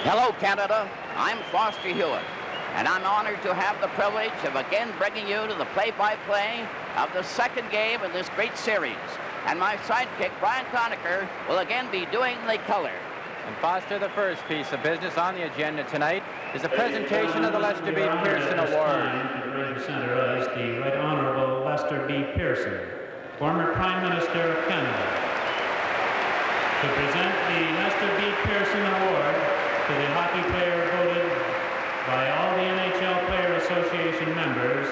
Hello, Canada. I'm Foster Hewitt, and I'm honored to have the privilege of again bringing you to the play-by-play of the second game in this great series. And my sidekick, Brian Conacher, will again be doing the color. And Foster, the first piece of business on the agenda tonight is a presentation of the Lester B. Pearson Award. The center is the Right Honorable Lester B. Pearson, former Prime Minister of Canada. To present the Lester B. Pearson Award to the hockey player voted by all the NHL Player Association members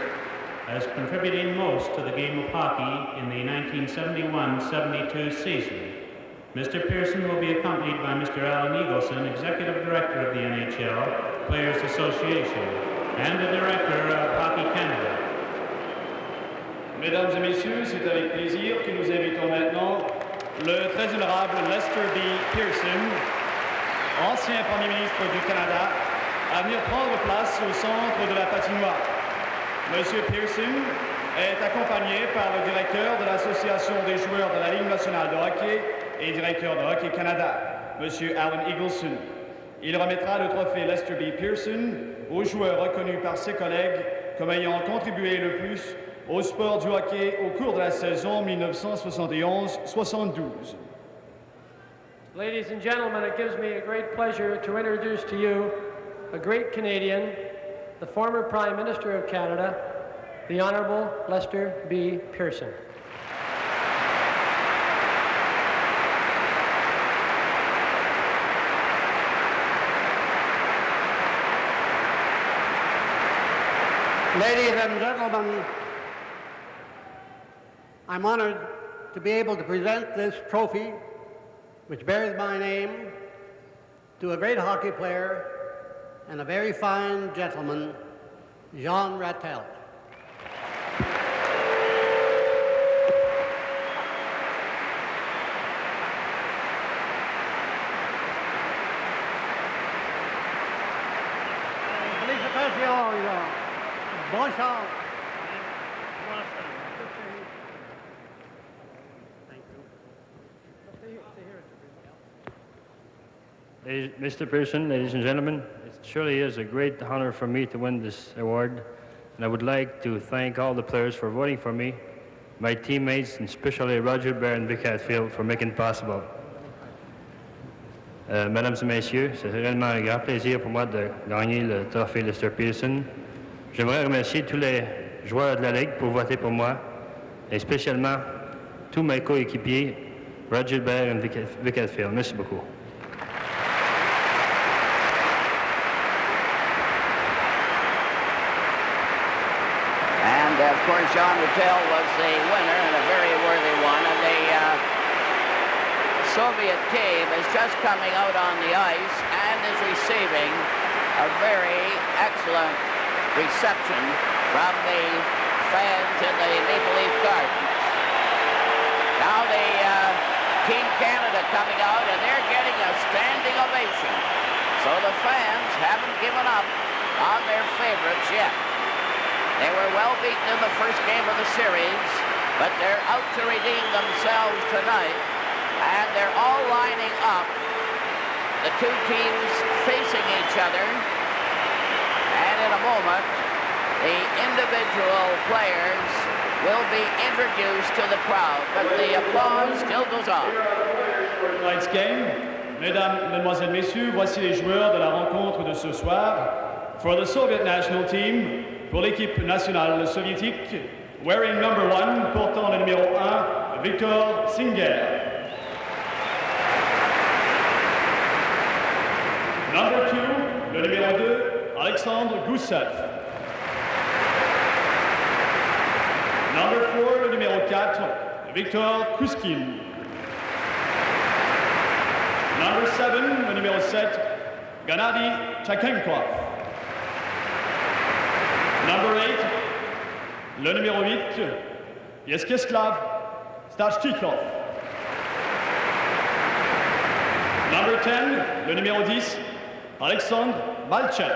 as contributing most to the game of hockey in the 1971-72 season. Mr. Pearson will be accompanied by Mr. Alan Eagleson, Executive Director of the NHL Players Association and the Director of Hockey Canada. Mesdames et messieurs, c'est avec plaisir que nous invitons maintenant le très honorable Lester B. Pearson, ancien Premier ministre du Canada, à venir prendre place au centre de la patinoire. Monsieur Pearson est accompagné par le directeur de l'Association des joueurs de la Ligue nationale de hockey et directeur de Hockey Canada, Monsieur Alan Eagleson. Il remettra le trophée Lester B. Pearson aux joueurs reconnus par ses collègues comme ayant contribué le plus au sport du hockey au cours de la saison 1971-72. Ladies and gentlemen, it gives me a great pleasure to introduce to you a great Canadian, the former Prime Minister of Canada, the Honorable Lester B. Pearson. Ladies and gentlemen, I'm honored to be able to present this trophy, which bears my name, to a great hockey player and a very fine gentleman, Jean Rattel. Mr. Pearson, ladies and gentlemen, it surely is a great honor for me to win this award, and I would like to thank all the players for voting for me, my teammates, and especially Roger Bear and Vic Hatfield for making it possible. Mesdames et messieurs, c'est réellement un grand plaisir pour moi de gagner le trophée Lester Pearson. J'aimerais remercier tous les joueurs de la Ligue pour voter pour moi, et spécialement tous mes coéquipiers, Roger Bear et Vic Hatfield. Merci beaucoup. Of course, Jean Rattel was the winner and a very worthy one. And the Soviet team is just coming out on the ice and is receiving a very excellent reception from the fans in the Maple Leaf Gardens. Now the Team Canada coming out, and they're getting a standing ovation. So the fans haven't given up on their favorites yet. They were well beaten in the first game of the series, but they're out to redeem themselves tonight, and they're all lining up, the two teams facing each other, and in a moment, the individual players will be introduced to the crowd, but the applause still goes on. Tonight's game, mesdames, mesdemoiselles, messieurs, voici les joueurs de la rencontre de ce soir. For the Soviet national team, pour l'équipe nationale soviétique, wearing number 1, portant le numéro 1, Victor Singer. Number 2, le numéro 2, Alexandre Goussev. Number 4, le numéro 4, Victor Kuskin. Number 7, le numéro 7, Gennady Tchakenkov. Number 8, le numéro 8, Yeskislav Stachtikov. Number 10, le numéro 10, Alexandre Balchev.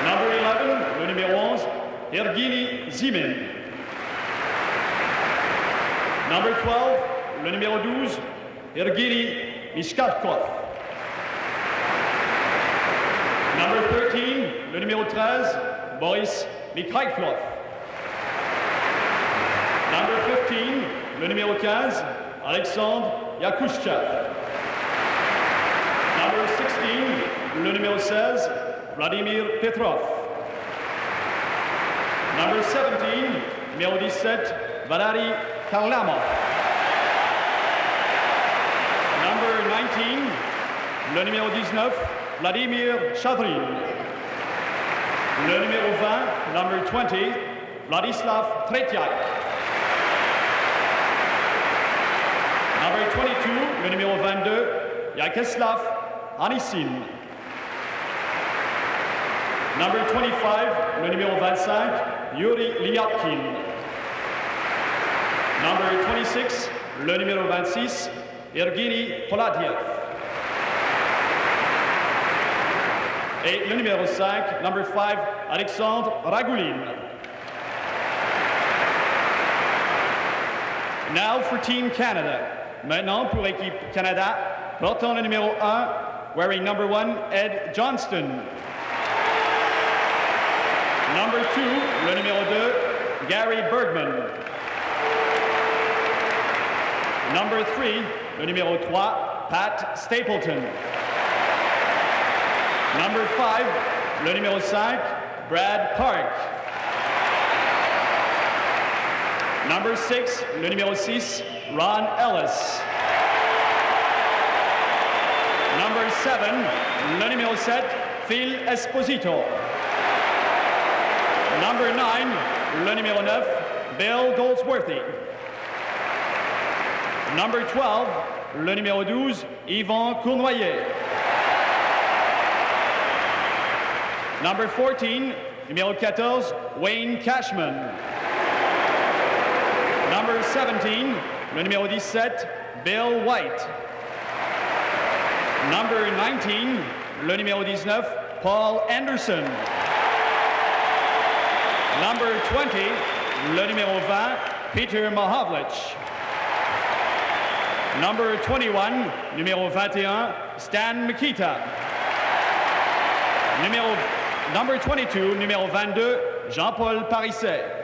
Number 11, le numéro 11, Ergini Zimin. Number 12, le numéro 12, Ergini Mishkavkov. Number 13, le numéro 13, Boris Mikhailov. Number 15, le numéro 15, Alexandre Yakushchev. Number 16, le numéro 16, Vladimir Petrov. Number 17, numéro 17, Valery Karlamov. Number 19, le numéro 19, Vladimir Shadrin. Le numéro 20, number 20, Vladislav Tretiak. Number 22, le numéro 22, Yakeslav Anisin. Number 25, le numéro 25, Yuri Lyatkin. Number 26, le numéro 26, Evgeny Poladiev. Et le numéro 5, number 5, Alexandre Ragoulin. Now for Team Canada. Maintenant pour équipe Canada, portant le numéro 1, wearing number 1, Ed Johnston. Number 2, le numéro 2, Gary Bergman. Number 3, le numéro 3, Pat Stapleton. Number 5, le numéro 5, Brad Park. Number 6, le numéro 6, Ron Ellis. Number 7, le numéro 7, Phil Esposito. Number 9, le numéro 9, Bill Goldsworthy. Number 12, le numéro 12, Yvan Cournoyer. Number 14, numéro 14, Wayne Cashman. Number 17, le numéro 17, Bill White. Number 19, le numéro 19, Paul Anderson. Number 20, le numéro 20, Peter Mahovlich. Number 21, numéro 21, Stan Mikita. Number 22, numéro 22, Jean-Paul Parisset.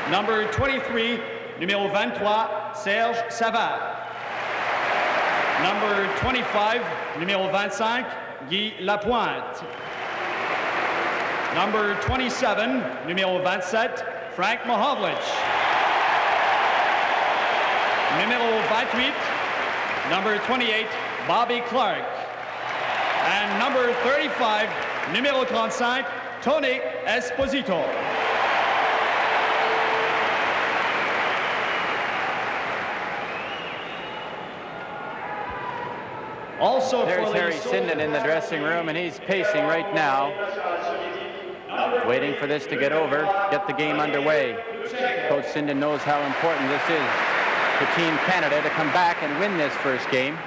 Number 23, numéro 23, Serge Savard. Number 25, numéro 25, Guy Lapointe. Number 27, numéro 27, Frank Mahovlich. Numéro 28, number 28, Bobby Clark. And number 35, numéro 35, Tony Esposito. Also, there's Harry Sinden in the dressing room, and he's pacing right now, waiting for this to get over, get the game underway. Coach Sinden knows how important this is for Team Canada to come back and win this first game,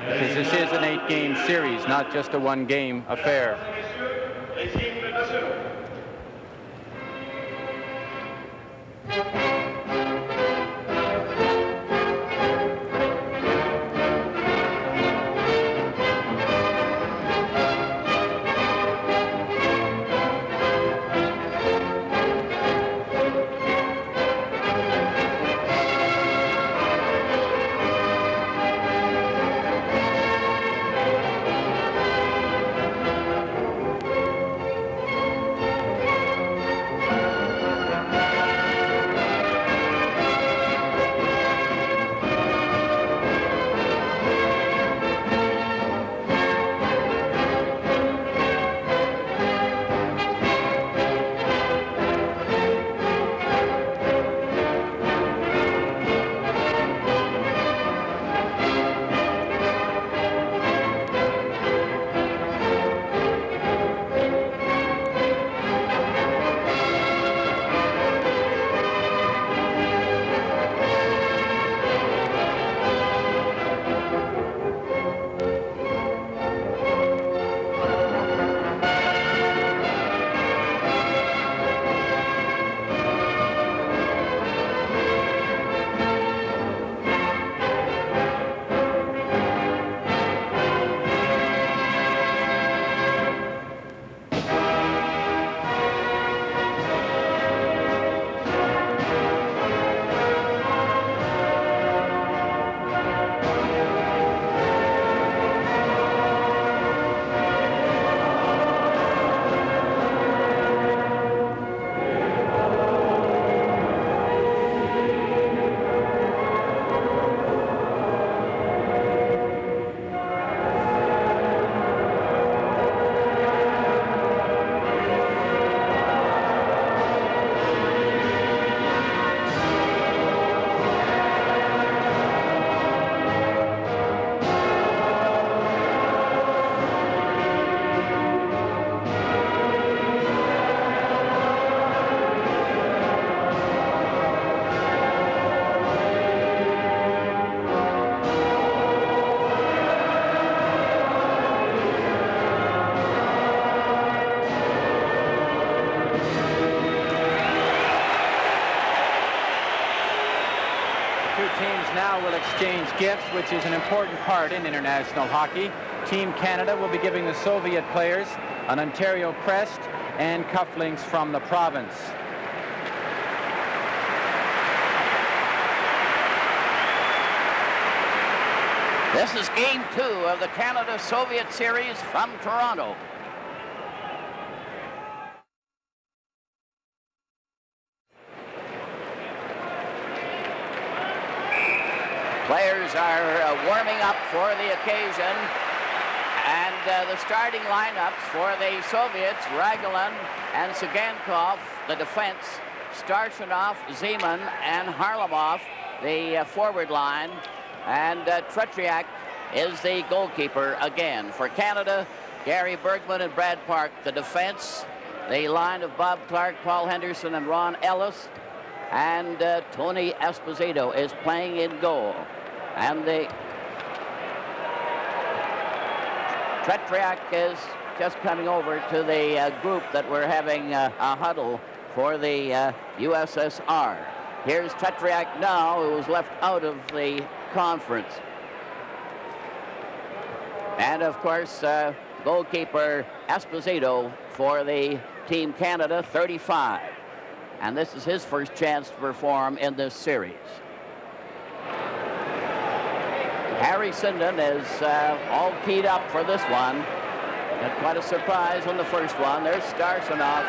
because this is an 8-game series, not just a 1-game affair. exchange gifts, which is an important part in international hockey. Team Canada will be giving the Soviet players an Ontario crest and cufflinks from the province. This is Game 2 of the Canada-Soviet Series from Toronto. Players are warming up for the occasion, and the starting lineups for the Soviets: Ragulin and Sigankov, the defense; Starshinov, Zeman, and Harlamov, the forward line. And Tretriak is the goalkeeper again. For Canada, Gary Bergman and Brad Park, the defense. The line of Bob Clark, Paul Henderson, and Ron Ellis. And Tony Esposito is playing in goal. And the Tretriak is just coming over to the group that we're having a huddle for the USSR. Here's Tretriak now, who was left out of the conference. And of course, goalkeeper Esposito for the Team Canada, 35. And this is his first chance to perform in this series. Harry Sinden is all keyed up for this one. Got quite a surprise on the first one. There's Starshinov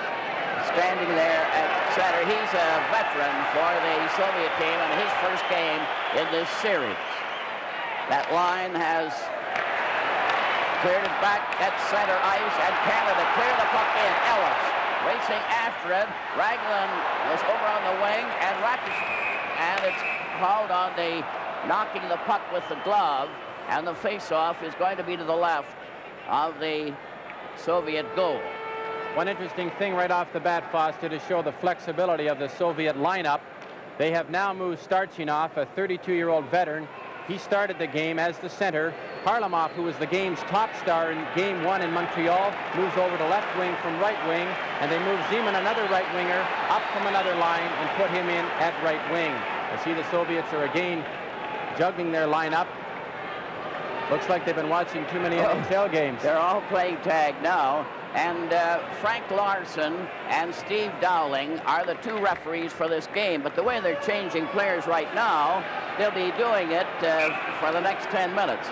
standing there at center. He's a veteran for the Soviet team and his first game in this series. That line has cleared it back at center ice, and Canada clear the puck in. Ellis racing after it. Raglan was over on the wing, and it's called on the knocking the puck with the glove, and the face-off is going to be to the left of the Soviet goal. One interesting thing right off the bat, Foster, to show the flexibility of the Soviet lineup. They have now moved Starchinov, a 32-year-old veteran. He started the game as the center. Harlamov, who was the game's top star in Game 1 in Montreal, moves over to left wing from right wing, and they move Zeman, another right winger, up from another line and put him in at right wing. I see the Soviets are again juggling their lineup. Looks like they've been watching too many NHL games. They're all playing tag now. And Frank Larson and Steve Dowling are the two referees for this game. But the way they're changing players right now, they'll be doing it for the next 10 minutes.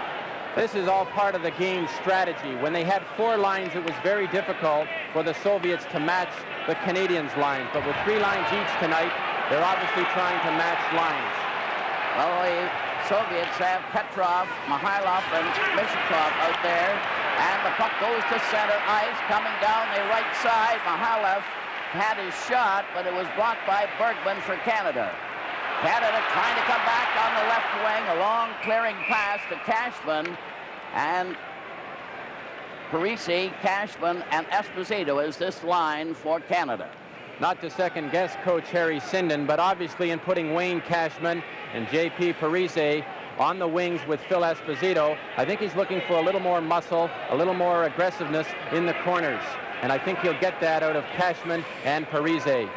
This is all part of the game's strategy. When they had 4 lines, it was very difficult for the Soviets to match the Canadians' lines. But with 3 lines each tonight, they're obviously trying to match lines. Well, the Soviets have Petrov, Mikhailov, and Mishikov out there. And the puck goes to center ice, coming down the right side. Mikhailov had his shot, but it was blocked by Bergman for Canada. Canada trying to come back on the left wing. A long clearing pass to Cashman. And Parisi, Cashman, and Esposito is this line for Canada. Not to second-guess Coach Harry Sinden, but obviously in putting Wayne Cashman and J.P. Parise on the wings with Phil Esposito, I think he's looking for a little more muscle, a little more aggressiveness in the corners. And I think he'll get that out of Cashman and Parise.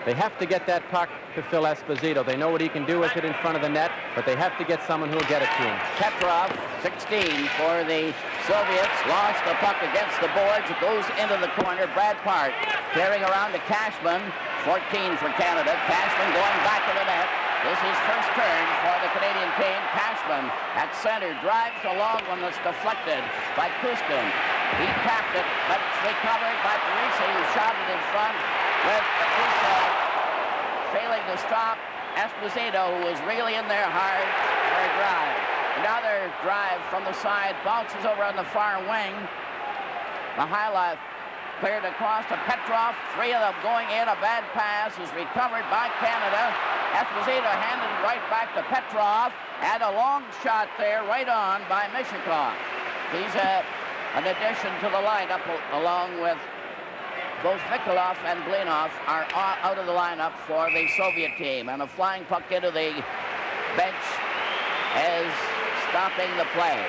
They have to get that puck to Phil Esposito. They know what he can do with it in front of the net, but they have to get someone who'll get it to him. Petrov, 16 for the Soviets, lost the puck against the boards. It goes into the corner. Brad Park carrying around to Cashman, 14 for Canada. Cashman going back to the net. This is first turn for the Canadian team. Cashman at center drives along one that's deflected by Kuskin. He tapped it, but it's recovered by Parisi, who shot it in front with failing to stop Esposito, who was really in there hard for a drive. Another drive from the side, bounces over on the far wing. Mikhailov cleared across to Petrov. 3 of them going in. A bad pass is recovered by Canada. Esposito handed it right back to Petrov, and a long shot there right on by Mishikov. He's an addition to the lineup, along with both Nikolov and Blinov are out of the lineup for the Soviet team. And a flying puck into the bench is stopping the play.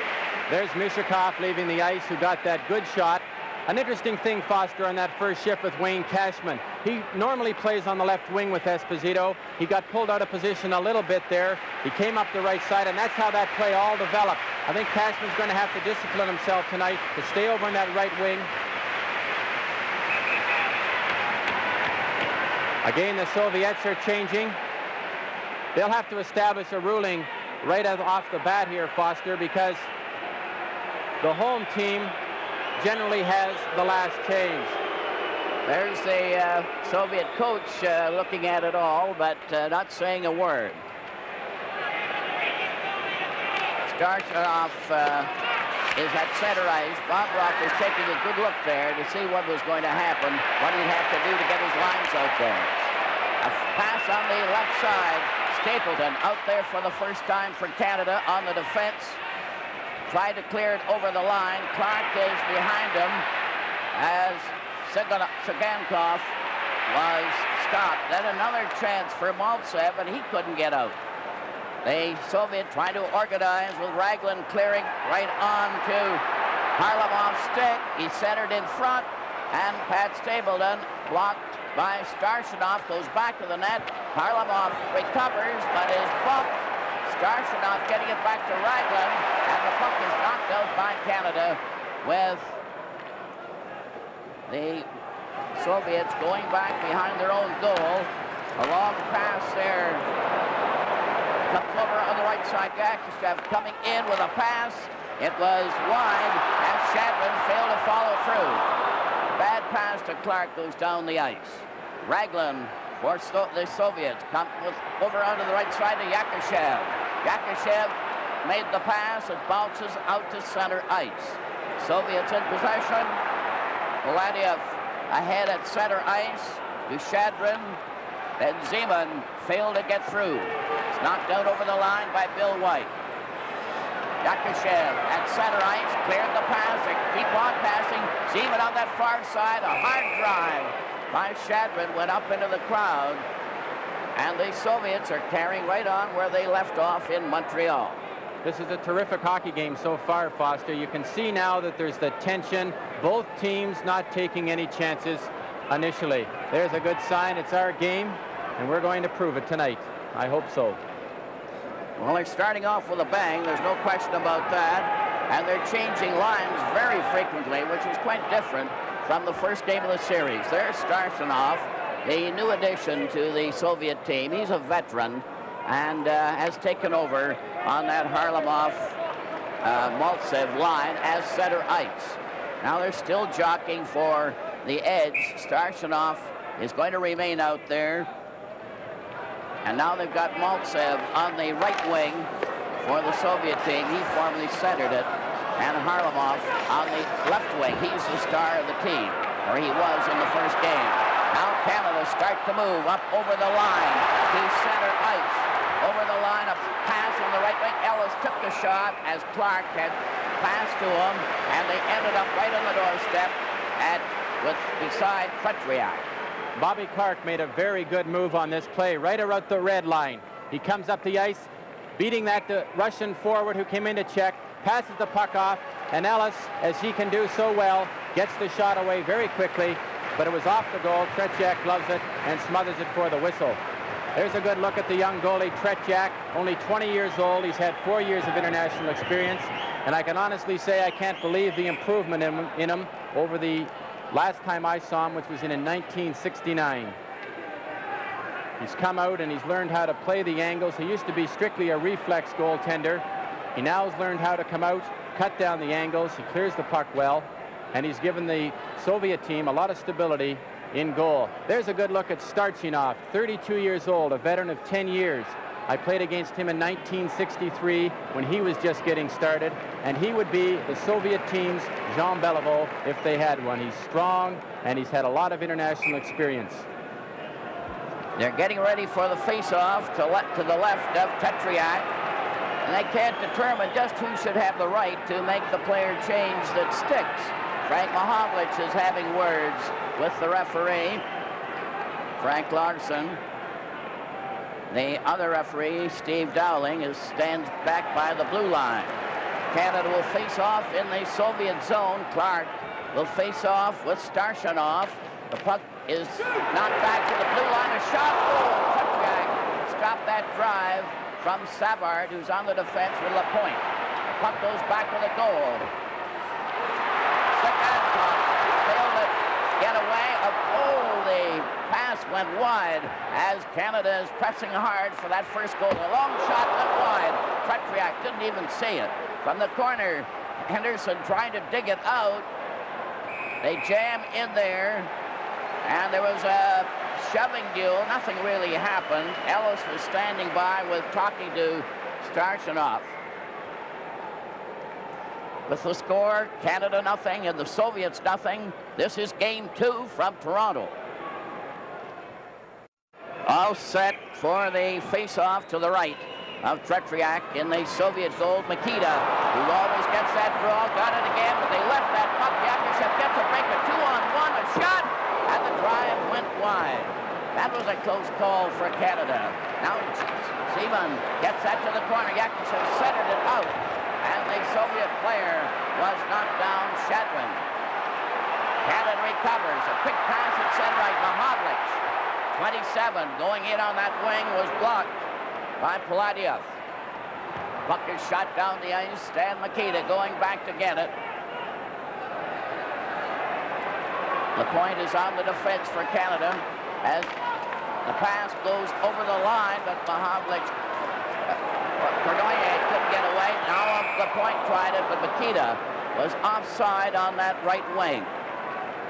There's Mishikov leaving the ice, who got that good shot An interesting thing, Foster, on that first shift with Wayne Cashman. He normally plays on the left wing with Esposito. He got pulled out of position a little bit there. He came up the right side, and that's how that play all developed. I think Cashman's going to have to discipline himself tonight to stay over in that right wing. Again, the Soviets are changing. They'll have to establish a ruling right off the bat here, Foster, because the home team generally has the last change. There's the Soviet coach looking at it all, but not saying a word. Starshanov is at center ice. Bobroff is taking a good look there to see what was going to happen, what he'd have to do to get his lines out there. A pass on the left side. Stapleton out there for the first time for Canada on the defense. Tried to clear it over the line. Clark is behind him as Sagankov was stopped. Then another chance for Maltsev, and he couldn't get out. The Soviet trying to organize with Raglan clearing right on to Harlamov's stick. He centered in front, and Pat Stapleton blocked by Starshanov, goes back to the net. Harlamov recovers, but is bumped. Starshanov getting it back to Raglan, and the puck is knocked out by Canada with the Soviets going back behind their own goal. A long pass there. Comes over on the right side. Yakushev coming in with a pass. It was wide, and Shadman failed to follow through. Bad pass to Clark, goes down the ice. Raglan for the Soviets come over onto the right side to Yakushev. Yakushev made the pass. It bounces out to center ice. Soviets in possession. Voladiev ahead at center ice to Shadrin. Then Zeman failed to get through. It's knocked out over the line by Bill White. Yakushev at center ice, cleared the pass. They keep on passing. Zeman on that far side. A hard drive by Shadrin went up into the crowd. And the Soviets are carrying right on where they left off in Montreal. This is a terrific hockey game so far, Foster. You can see now that there's the tension. Both teams not taking any chances initially. There's a good sign. It's our game, and we're going to prove it tonight. I hope so. Well, they're starting off with a bang. There's no question about that. And they're changing lines very frequently, which is quite different from the first game of the series. There's Starshanov, the new addition to the Soviet team. He's a veteran and has taken over on that Harlamov-Maltsev line as center ice. Now they're still jockeying for the edge. Starshanov is going to remain out there. And now they've got Maltsev on the right wing for the Soviet team. He formerly centered it. And Harlamov on the left wing. He's the star of the team, or he was in the first game. Now Canada start to move up over the line to center ice. Over the line, a pass on the right wing. Ellis took the shot as Clark had passed to him, and they ended up right on the doorstep beside Petriak. Bobby Clark made a very good move on this play, right around the red line. He comes up the ice, beating that Russian forward who came in to check, passes the puck off, and Ellis, as he can do so well, gets the shot away very quickly, but it was off the goal. Tretiak gloves it and smothers it for the whistle. There's a good look at the young goalie, Tretiak, only 20 years old. He's had 4 years of international experience, and I can honestly say I can't believe the improvement in him over the last time I saw him, which was in 1969. He's come out and he's learned how to play the angles. He used to be strictly a reflex goaltender. He now has learned how to come out, cut down the angles. He clears the puck well, and he's given the Soviet team a lot of stability in goal. There's a good look at Starchinov, 32 years old, a veteran of 10 years. I played against him in 1963 when he was just getting started, and he would be the Soviet team's Jean Beliveau if they had one. He's strong, and he's had a lot of international experience. They're getting ready for the face-off to the left of Petriak, and they can't determine just who should have the right to make the player change that sticks. Frank Mahovlich is having words with the referee, Frank Larson. The other referee, Steve Dowling, stands back by the blue line. Canada will face off in the Soviet zone. Clark will face off with Starshanov. The puck is knocked back to the blue line. A shot. Oh, Tretiak stopped that drive from Savard, who's on the defense with LaPointe. The puck goes back with a goal. Second puck failed to get away. Oh, the pass went wide as Canada is pressing hard for that first goal. A long shot went wide. Tretiak didn't even see it. From the corner, Henderson trying to dig it out. They jam in there, and there was a shoving duel. Nothing really happened. Ellis was standing by talking to Starshanov. With the score, Canada nothing and the Soviets nothing. This is game 2 from Toronto. All set for the face-off to the right of Tretiak in the Soviet goal. Mikita, who always gets that draw, got it again, but they left that puck. Yakushev gets a break, a 2-on-1, a shot, and the drive went wide. That was a close call for Canada. Now Seaman gets that to the corner. Yakushev centered it out, and the Soviet player was knocked down. Shadwin. Canada recovers. A quick pass at center right. Mahavlich, 27, going in on that wing, was blocked by Paladiev. Puck is shot down the ice. Stan Mikita going back to get it. LaPointe is on the defense for Canada as the pass goes over the line, but Mahavlich, Cordoye couldn't get away. Now LaPointe tried it, but Mikita was offside on that right wing.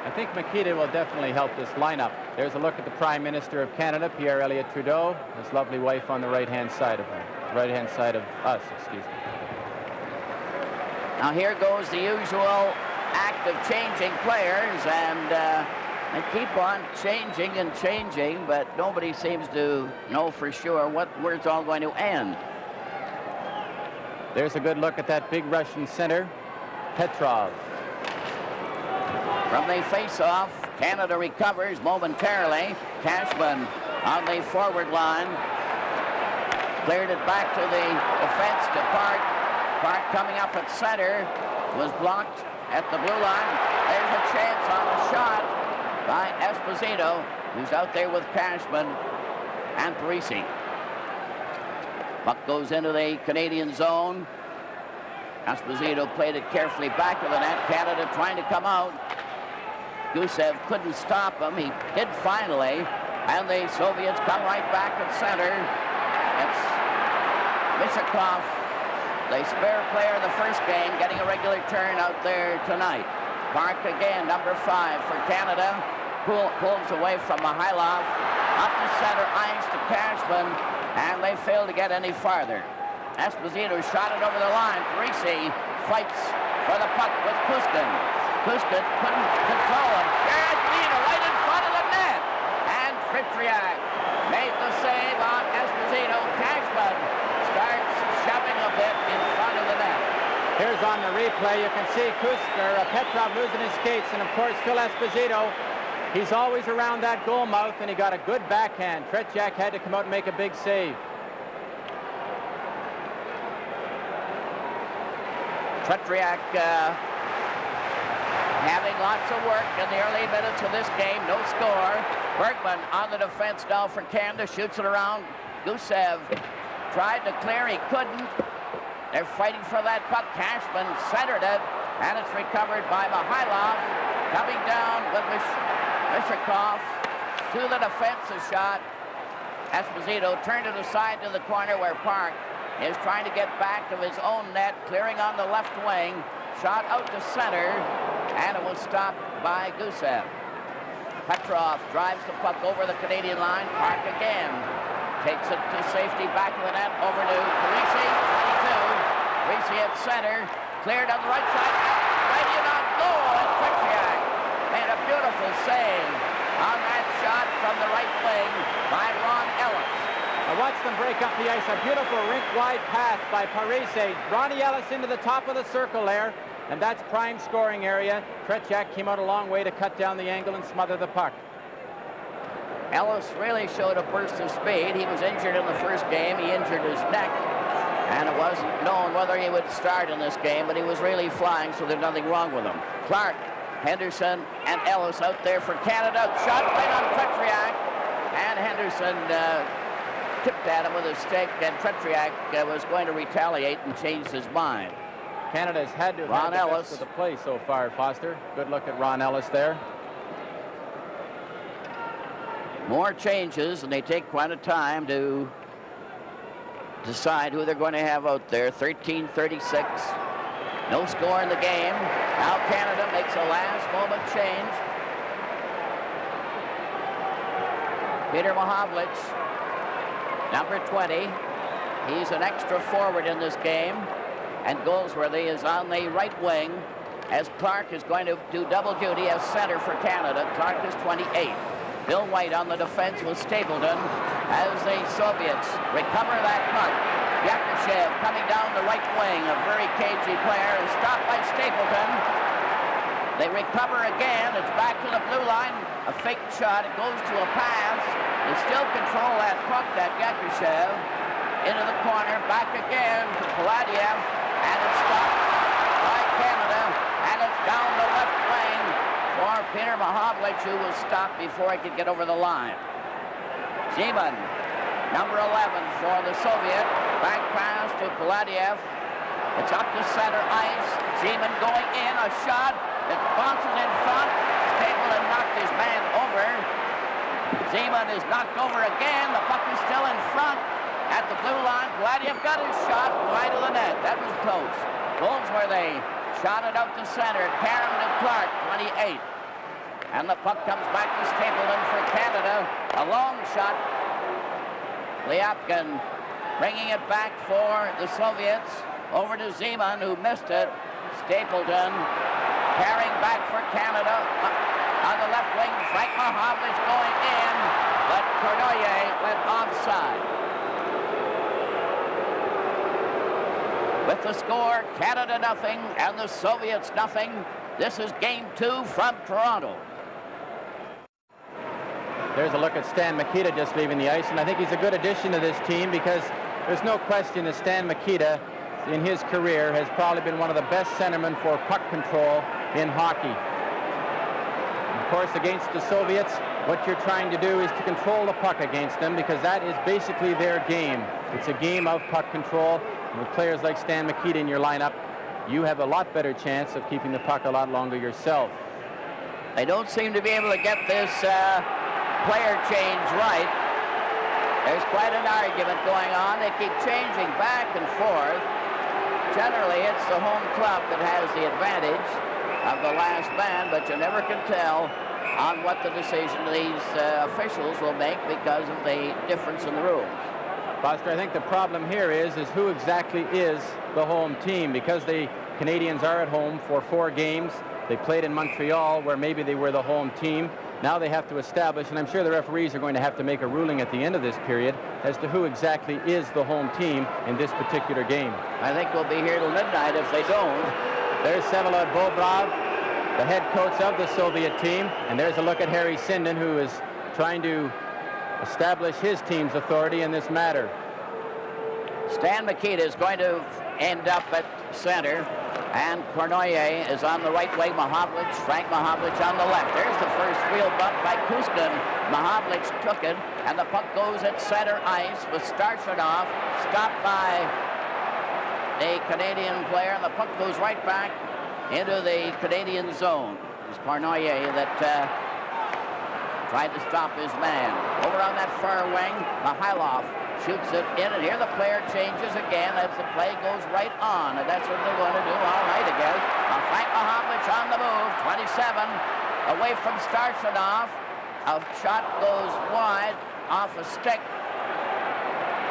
I think Mikita will definitely help this lineup. There's a look at the Prime Minister of Canada, Pierre Elliott Trudeau, his lovely wife on the right-hand side of him. Right-hand side of us, excuse me. Now here goes the usual act of changing players, and they keep on changing and changing, but nobody seems to know for sure where it's all going to end. There's a good look at that big Russian center, Petrov. From the face-off, Canada recovers momentarily. Cashman on the forward line. Cleared it back to the defense to Park. Park coming up at center. Was blocked at the blue line. There's a chance on a shot by Esposito, who's out there with Cashman and Parisi. Puck goes into the Canadian zone. Esposito played it carefully back of the net. Canada trying to come out. Gusev couldn't stop him. He did finally, and the Soviets come right back at center. It's Mishakov, the spare player of the first game, getting a regular turn out there tonight. Park again, number 5 for Canada. Pulls away from Mihailov. Up the center ice to Cashman, and they fail to get any farther. Esposito shot it over the line. Parisi fights for the puck with Puskin. Puskin couldn't control him. There's Lina right in front of the net. And Tretiak made the save on Esposito. Cashman starts shoving a bit in front of the net. Here's on the replay, you can see Petrov losing his skates, and of course Phil Esposito, he's always around that goal mouth, and he got a good backhand. Tretiak had to come out and make a big save. Tretiak having lots of work in the early minutes of this game. No score. Bergman on the defense now for Canada. Shoots it around. Gusev tried to clear. He couldn't. They're fighting for that puck. Cashman centered it, and it's recovered by Mihailov. Coming down with Mishakov to the defensive shot. Esposito turned it aside to the corner where Park is trying to get back to his own net, clearing on the left wing. Shot out to center, and it was stopped by Gusev. Petrov drives the puck over the Canadian line. Park again takes it to safety, back of the net, over to Parisi, 22. Parisi at center, cleared on the right side, right in on goal, and Tretiak made a beautiful save on that shot from the right wing by Ron Ellis. Now watch them break up the ice. A beautiful rink-wide pass by Parisi. Ronnie Ellis into the top of the circle there, and that's prime scoring area. Tretiak came out a long way to cut down the angle and smother the puck. Ellis really showed a burst of speed. He was injured in the first game. He injured his neck, and it wasn't known whether he would start in this game, but he was really flying, so there's nothing wrong with him. Clark Henderson and Ellis out there for Canada. Shot right on Tretriak. And Henderson tipped at him with a stick, and Tretriak was going to retaliate and changed his mind. Canada's had to have Ron had the Ellis best of the play so far, Foster. Good look at Ron Ellis there. More changes, and they take quite a time to decide who they're going to have out there. 13:36. No score in the game. Now Canada makes a last-moment change. Peter Mahovlich, number 20. He's an extra forward in this game. And Goldsworthy is on the right wing as Clark is going to do double duty as center for Canada. Clark is 28. Bill White on the defense with Stapleton as the Soviets recover that puck. Yakushev coming down the right wing, a very cagey player, is stopped by Stapleton. They recover again. It's back to the blue line. A fake shot. It goes to a pass. They still control that puck, that Yakushev. Into the corner. Back again to Paladiev. And it's stopped by Canada. And it's down the left wing for Peter Mahovlich, who was stopped before he could get over the line. Zeman, number 11 for the Soviet. Back pass to Paladiev. It's up to center ice. Zeman going in. A shot. It bounces in front. Stapleton knocked his man over. Zeman is knocked over again. The puck is still in front at the blue line. Paladiev got his shot wide of the net. That was close. Goldsworthy shot it out to center. Caron to Clark, 28. And the puck comes back to Stapleton for Canada. A long shot. Lyapkin bringing it back for the Soviets. Over to Zeman, who missed it. Stapleton carrying back for Canada. On the left wing, Frank Mahovlich going in, but Cournoyer went offside. With the score, Canada nothing and the Soviets nothing. This is game 2 from Toronto. There's a look at Stan Mikita just leaving the ice, and I think he's a good addition to this team because there's no question that Stan Mikita in his career has probably been one of the best centermen for puck control in hockey. Of course, against the Soviets, what you're trying to do is to control the puck against them because that is basically their game. It's a game of puck control. And with players like Stan Mikita in your lineup, you have a lot better chance of keeping the puck a lot longer yourself. They don't seem to be able to get this player change right. There's quite an argument going on. They keep changing back and forth. Generally, it's the home club that has the advantage of the last man, but you never can tell on what the decision these officials will make because of the difference in the rules. Foster, I think the problem here is who exactly is the home team, because the Canadians are at home for 4 games. They played in Montreal where maybe they were the home team. Now they have to establish, and I'm sure the referees are going to have to make a ruling at the end of this period as to who exactly is the home team in this particular game. I think we'll be here till midnight if they don't. There's Vsevolod Bobrov, the head coach of the Soviet team, and there's a look at Harry Sinden, who is trying to establish his team's authority in this matter. Stan Mikita is going to end up at center, and Cournoyer is on the right wing. Mahovlich, Frank Mahovlich on the left. There's the first wheel bump by Kuskin. Mahovlich took it, and the puck goes at center ice with Starchinov, stopped by a Canadian player, and the puck goes right back into the Canadian zone. It's Cournoyer that tried to stop his man. Over on that far wing, Mikhailov shoots it in, and here the player changes again as the play goes right on, and that's what they're going to do all night again. Frank Mahovlich on the move, 27, away from Starchinov. A shot goes wide off a stick,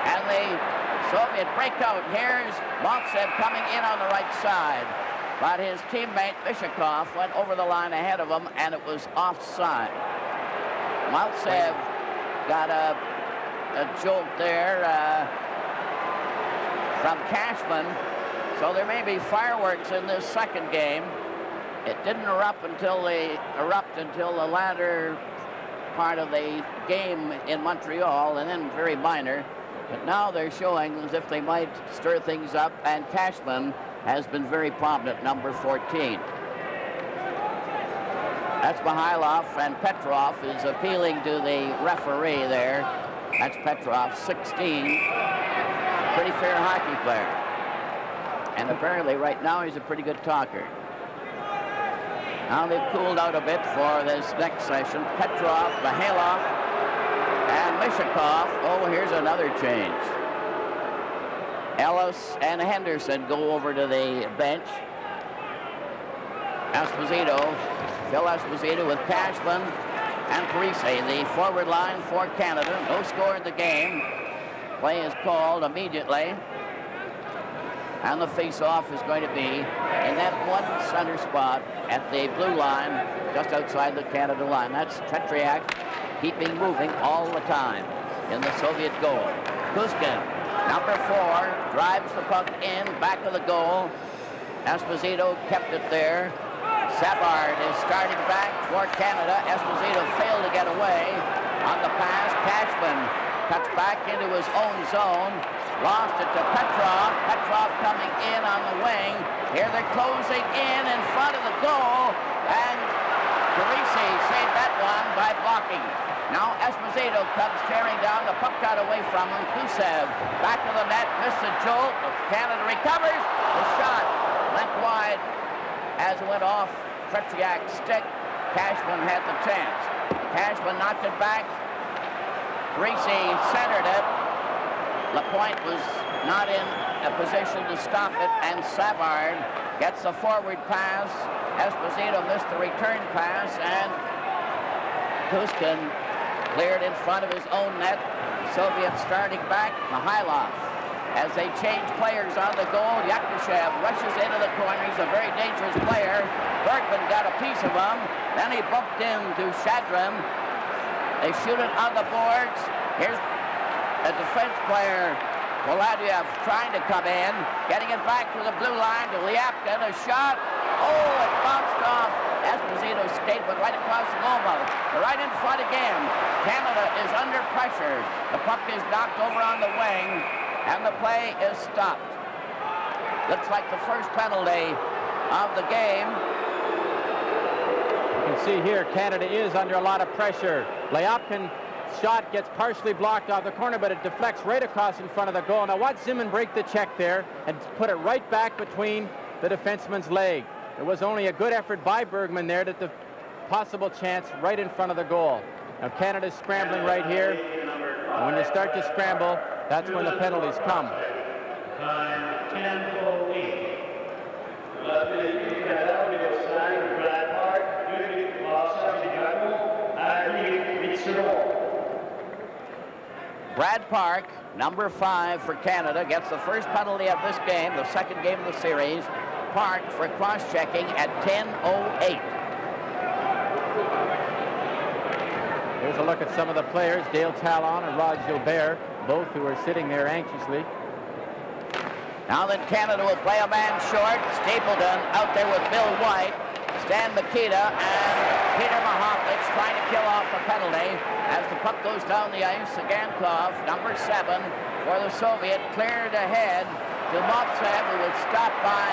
and the Soviet breakout. Here's Maltsev coming in on the right side, but his teammate Bishakov went over the line ahead of him, and it was offside. Maltsev got a jolt there from Cashman, so there may be fireworks in this second game. It didn't erupt until the latter part of the game in Montreal, and then very minor. But now they're showing as if they might stir things up, and Cashman has been very prominent, number 14. That's Mihailov, and Petrov is appealing to the referee there. That's Petrov, 16. Pretty fair hockey player. And apparently right now he's a pretty good talker. Now they've cooled out a bit for this next session. Petrov, Mihailov, and Mishakov. Oh, here's another change. Ellis and Henderson go over to the bench. Esposito, Phil Esposito with Cashman and Parise, the forward line for Canada. No score in the game. Play is called immediately. And the face-off is going to be in that one center spot at the blue line, just outside the Canada line. That's Tretiak keeping moving all the time in the Soviet goal. Kuskin, number 4, drives the puck in, back of the goal. Esposito kept it there. Savard is starting back for Canada. Esposito failed to get away on the pass. Cashman cuts back into his own zone. Lost it to Petrov. Petrov coming in on the wing. Here they're closing in front of the goal. And Parise saved that one by blocking. Now Esposito comes tearing down. The puck got away from him. Kusev back of the net. Missed the jolt. Canada recovers. The shot went wide as it went off Tretiak's stick. Cashman had the chance. Cashman knocked it back. Parise centered it. Lapointe was not in a position to stop it, and Savard gets the forward pass. Esposito missed the return pass, and Kuskin cleared in front of his own net. Soviets starting back. Mihailov, as they change players on the goal. Yakushev rushes into the corner. He's a very dangerous player. Bergman got a piece of him. Then he bumped into Shadrin. They shoot it on the boards. Here's a defense player, Voladiev, trying to come in, getting it back to the blue line to Liapkin. A shot. Oh, it bounced off Esposito's skate, but right across the goal mouth. They're right in front again. Canada is under pressure. The puck is knocked over on the wing, and the play is stopped. Looks like the first penalty of the game. You can see here Canada is under a lot of pressure. Liapkin shot gets partially blocked off the corner, but it deflects right across in front of the goal. Now watch Zimin break the check there and put it right back between the defenseman's leg. It was only a good effort by Bergman there that the possible chance right in front of the goal. Now Canada's scrambling right here. And when you start to scramble, that's when the penalties come. Time 10:08. Brad Park, number 5 for Canada, gets the first penalty of this game, the second game of the series. Park for cross-checking at 10:08. Here's a look at some of the players, Dale Talon and Rod Gilbert, both who are sitting there anxiously. Now then Canada will play a man short. Stapleton out there with Bill White, Stan Mikita, and Peter Mahovlich trying to kill off the penalty. As the puck goes down the ice, Agankov, number 7 for the Soviet, cleared ahead to Maltsev, who was stopped by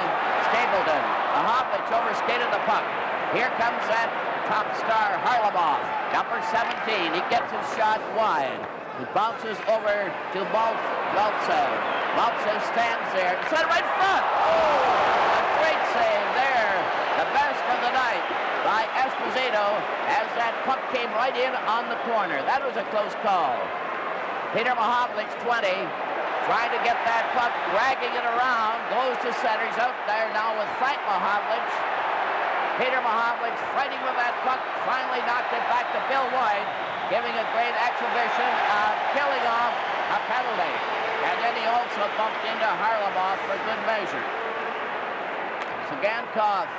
Stapleton. Mahovlich overskated the puck. Here comes that top star, Harlamov, number 17. He gets his shot wide. It bounces over to Maltsev. Maltsev stands there. Set right front. Oh, a great save there. The best of the night by Esposito as that puck came right in on the corner. That was a close call. Peter Mahovlich, 20, trying to get that puck, dragging it around, goes to center. He's out there now with Frank Mahovlich. Peter Mahovlich fighting with that puck, finally knocked it back to Bill White, giving a great exhibition, killing off a penalty. And then he also bumped into Harlamov for good measure. Agankov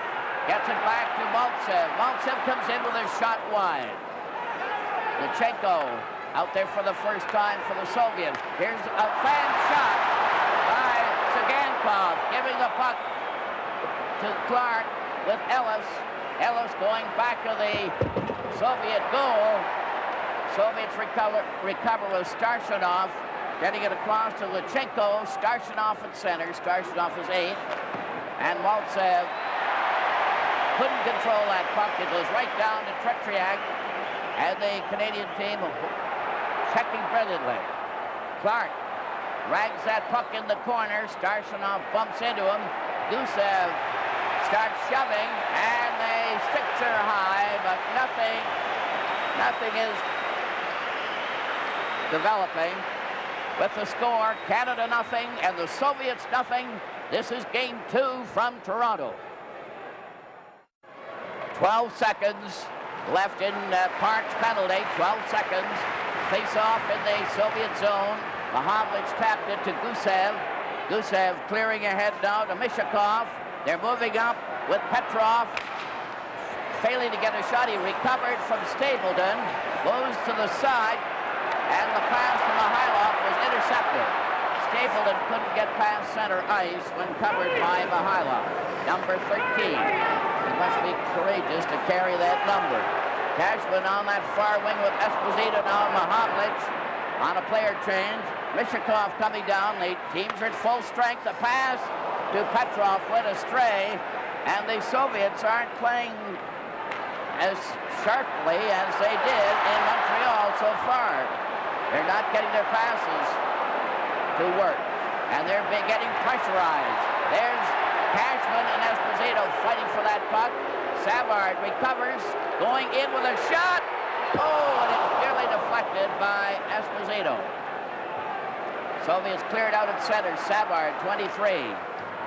gets it back to Maltsev. Maltsev comes in with a shot wide. Lutsenko out there for the first time for the Soviets. Here's a fan shot by Agankov, giving the puck to Clark with Ellis. Ellis going back to the Soviet goal. Soviets recover with Starshinov, getting it across to Lutsenko. Starshinov at center. Starshinov is 8. And Maltsev couldn't control that puck. It goes right down to Tretiak, and the Canadian team checking brilliantly. Clark rags that puck in the corner. Starchinov bumps into him. Gusev starts shoving, and the sticks are high, but nothing is developing. With the score, Canada nothing and the Soviets nothing. This is game 2 from Toronto. 12 seconds left in Park's penalty. 12 seconds. Face off in the Soviet zone. Mahavlich tapped it to Gusev. Gusev clearing ahead now to Mishakov. They're moving up with Petrov. Failing to get a shot. He recovered from Stapleton. Goes to the side. And the pass to Mihailov was intercepted. Stapleton couldn't get past center ice when covered by Mihailov. Number 13. He must be courageous to carry that number. Cashman on that far wing with Esposito now. Mahavlich on a player change. Mishakov coming down. The teams are at full strength. The pass to Petrov went astray. And the Soviets aren't playing as sharply as they did in Montreal so far. They're not getting their passes to work, and they're getting pressurized. There's Cashman and Esposito fighting for that puck. Savard recovers, going in with a shot. Oh, and it's nearly deflected by Esposito. Soviets cleared out at center. Savard, 23,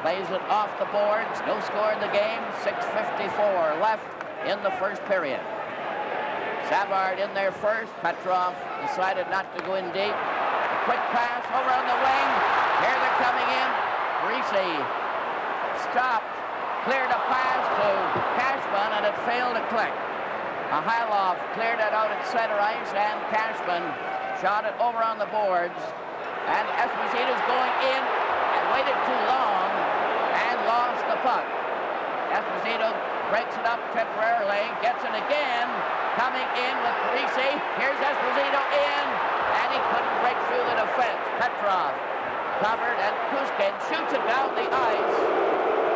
plays it off the boards. No score in the game. 6:54 left in the first period. Savard in there first. Petrov decided not to go in deep. A quick pass over on the wing. Here they're coming in. Greasy stopped, cleared a pass to Cashman, and it failed to click. Mihailov cleared it out at center ice, and Cashman shot it over on the boards. And Esposito's going in and waited too long and lost the puck. Esposito breaks it up temporarily, gets it again, coming in with Greasy. Here's Esposito in, and he couldn't break through the defense. Petrov covered, and Kuskin shoots it down the ice.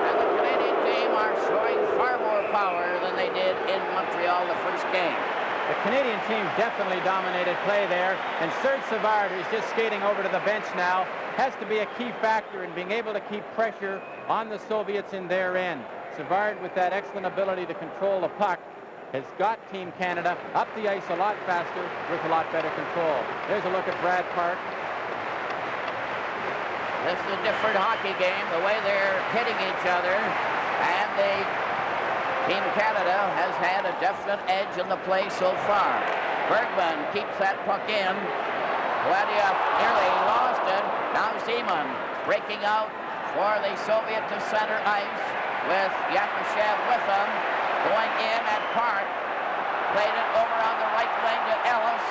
And the Canadian team are showing far more power than they did in Montreal the first game. The Canadian team definitely dominated play there, and Serge Savard, who's just skating over to the bench now, has to be a key factor in being able to keep pressure on the Soviets in their end. Savard, with that excellent ability to control the puck, has got Team Canada up the ice a lot faster with a lot better control. There's a look at Brad Park. This is a different hockey game, the way they're hitting each other, and the Team Canada has had a definite edge in the play so far. Bergman keeps that puck in. Vladiev nearly lost it. Now Zeman breaking out for the Soviet to center ice with Yakushev with them. Going in at Park. Played it over on the right wing to Ellis.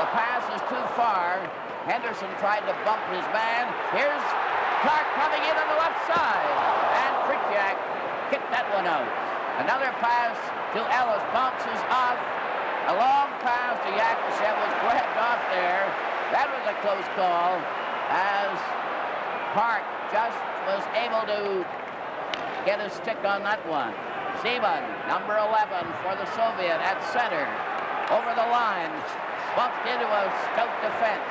The pass is too far. Henderson tried to bump his man. Here's Clark coming in on the left side. And Tretiak kicked that one out. Another pass to Ellis, bounces off. A long pass to Yakushev was grabbed off there. That was a close call as Park just was able to get a stick on that one. Zeman, number 11 for the Soviet at center. Over the line, bumped into a stout defense.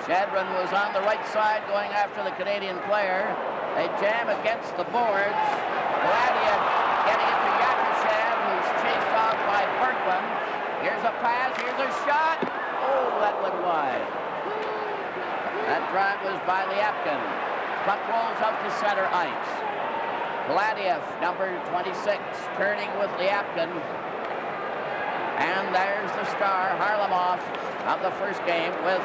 Shadron was on the right side going after the Canadian player. They jam against the boards. Vladiev getting it to Yakushev, who's chased off by Bergman. Here's a pass, here's a shot. Oh, that went wide. That drive was by Liapkin. Puck rolls out to center ice. Vladiev, number 26, turning with Liapkin. And there's the star, Harlamov, of the first game with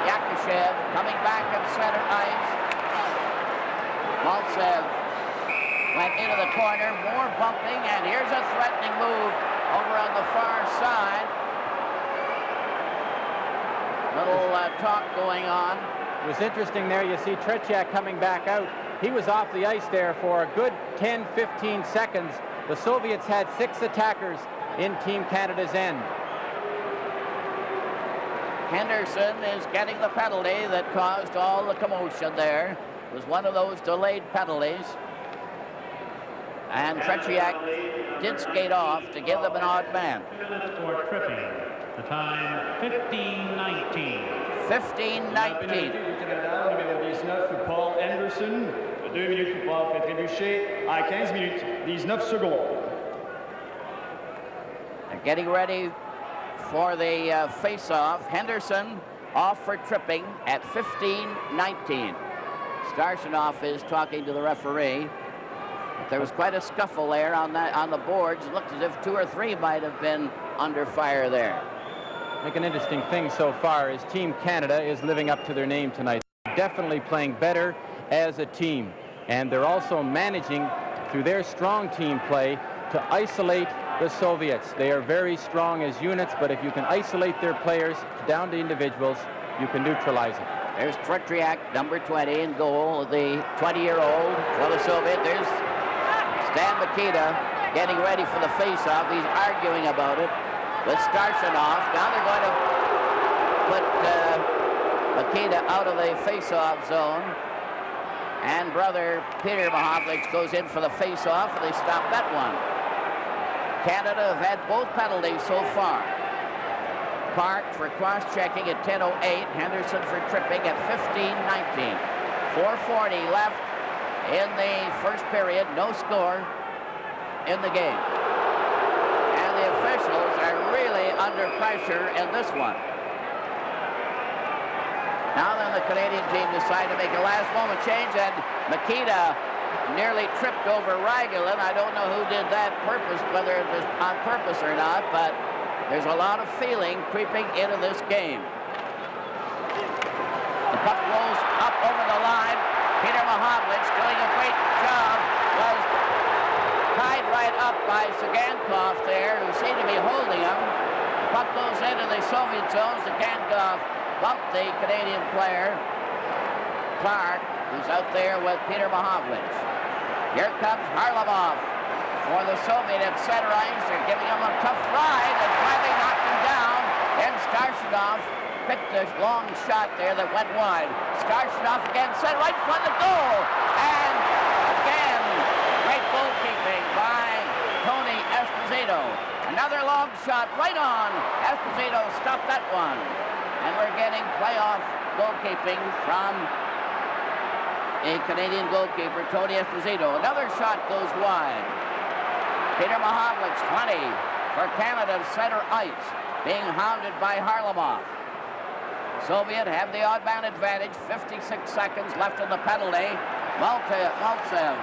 Yakushev coming back at center ice. Maltsev went into the corner, more bumping, and here's a threatening move over on the far side. Little talk going on. It was interesting there. You see Tretiak coming back out. He was off the ice there for a good 10-15 seconds. The Soviets had 6 attackers in Team Canada's end. Henderson is getting the penalty that caused all the commotion there. It was one of those delayed penalties. And Tretiak did skate off to give them an odd man. For tripping. The time 15:19. 15:19. Du Canada, numéro 19 pour Paul Anderson. 2 minutes pour Paul fait trébucher à 15 minutes 19 secondes. And getting ready for the face-off. Henderson off for tripping at 15:19. Starshinov is talking to the referee. There was quite a scuffle there on the boards. It looked as if 2 or 3 might have been under fire there. I think an interesting thing so far is Team Canada is living up to their name tonight. Definitely playing better as a team. And they're also managing, through their strong team play, to isolate the Soviets. They are very strong as units, but if you can isolate their players down to individuals, you can neutralize them. There's Tretiak, number 20, in goal, the 20-year-old for the Soviet. There's Stan Mikita getting ready for the face-off. He's arguing about it with Starshinov. Now they're going to put Mikita out of the face-off zone. And brother Peter Mahovlich goes in for the face-off, and they stop that one. Canada have had both penalties so far. Park for cross-checking at 10:08. Henderson for tripping at 15:19. 4:40 left in the first period. No score in the game. And the officials are really under pressure in this one. Now then, the Canadian team decided to make a last-moment change, and Mikita nearly tripped over Ragulin. I don't know who did that purpose, whether it was on purpose or not, but there's a lot of feeling creeping into this game. The puck rolls up over the line. Peter Mahovlich doing a great job. Was tied right up by Sagankov there, who seemed to be holding him. The puck goes into the Soviet zone. Sagankov bumped the Canadian player, Clark, who's out there with Peter Mahovlich. Here comes Harlamov for the Soviet at center ice. They're giving him a tough ride and finally knocked him down. Then Starshinov picked a long shot there that went wide. Starshinov again set right in front of the goal. And again, great goalkeeping by Tony Esposito. Another long shot right on. Esposito stopped that one. And we're getting playoff goalkeeping from a Canadian goalkeeper, Tony Esposito. Another shot goes wide. Peter Mahovlich, 20 for Canada, center ice, being hounded by Harlamov. Soviet have the odd man advantage. 56 seconds left in the penalty. Maltsev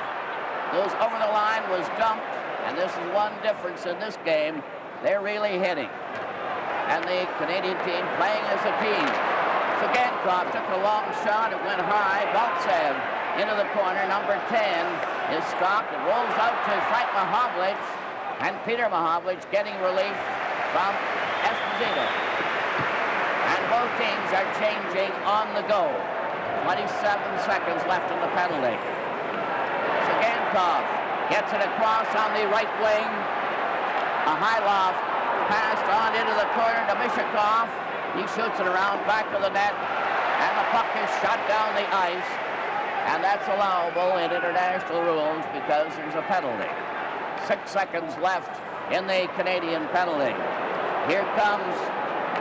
goes over the line, was dumped, and this is one difference in this game. They're really hitting. And the Canadian team playing as a team. Sagankov took a long shot. It went high. Maltsev into the corner. Number 10 is stopped. It rolls out to Frank Mahovlich. And Peter Mahovlich getting relief from Esposito. And both teams are changing on the go. 27 seconds left in the penalty. Sagankov gets it across on the right wing. A high loft passed on into the corner to Mishakov. He shoots it around back of the net. And the puck is shot down the ice. And that's allowable in international rules because there's a penalty. 6 seconds left in the Canadian penalty. Here comes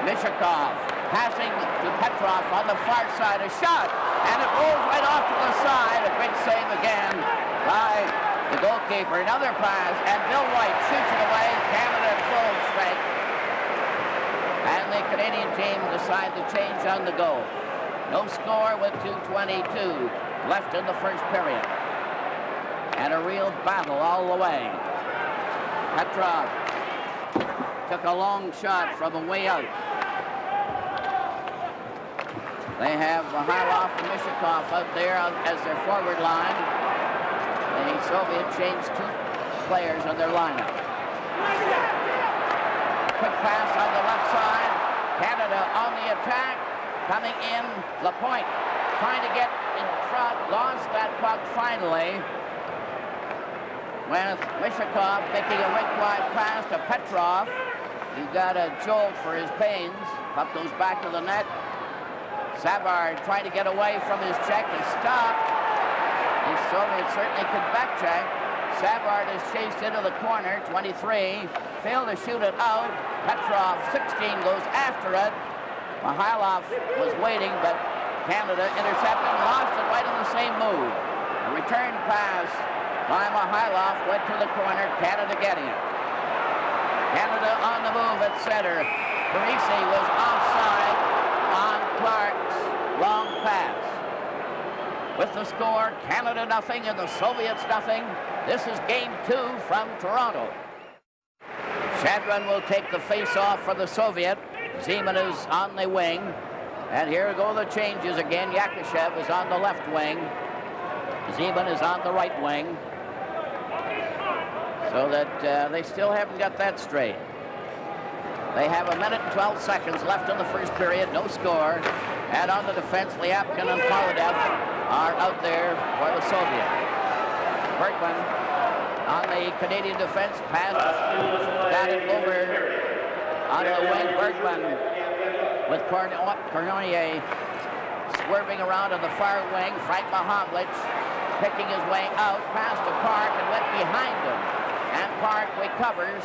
Mishakov, passing to Petrov on the far side. A shot, and it rolls right off to the side. A great save again by the goalkeeper. Another pass, and Bill White shoots it away. Canada at full strength. And the Canadian team decide to change on the go. No score with 2:22 left in the first period. And a real battle all the way. Petrov took a long shot from a way out. They have Harlov and Mishakov out there as their forward line. The Soviet changed 2 players on their lineup. Quick pass on the left side. Canada on the attack. Coming in, Lapointe trying to get in front. Lost that puck finally. With Mishakov making a wide pass to Petrov. He got a jolt for his pains. Puck goes back to the net. Savard trying to get away from his check. He stopped. The Soviets certainly could back check. Savard is chased into the corner, 23. Failed to shoot it out. Petrov, 16, goes after it. Mihailov was waiting, but Canada intercepted, lost it right in the same move. A return pass by Mihailov went to the corner, Canada getting it. Canada on the move at center. Parisi was offside on Clark's long pass. With the score, Canada nothing and the Soviets nothing. This is game 2 from Toronto. Shadron will take the face-off for the Soviet. Zeman is on the wing. And here go the changes again. Yakushev is on the left wing. Zeman is on the right wing. So that they still haven't got that straight. They have 1 minute and 12 seconds left in the first period. No score. And on the defense, Lyapkin and Poladev are out there for the Soviet. Bergman on the Canadian defense, pass, got it over on the wing. Bergman with Cornoyer swerving around on the far wing. Frank Mahovlich picking his way out, past to Park and went behind him. And Park recovers.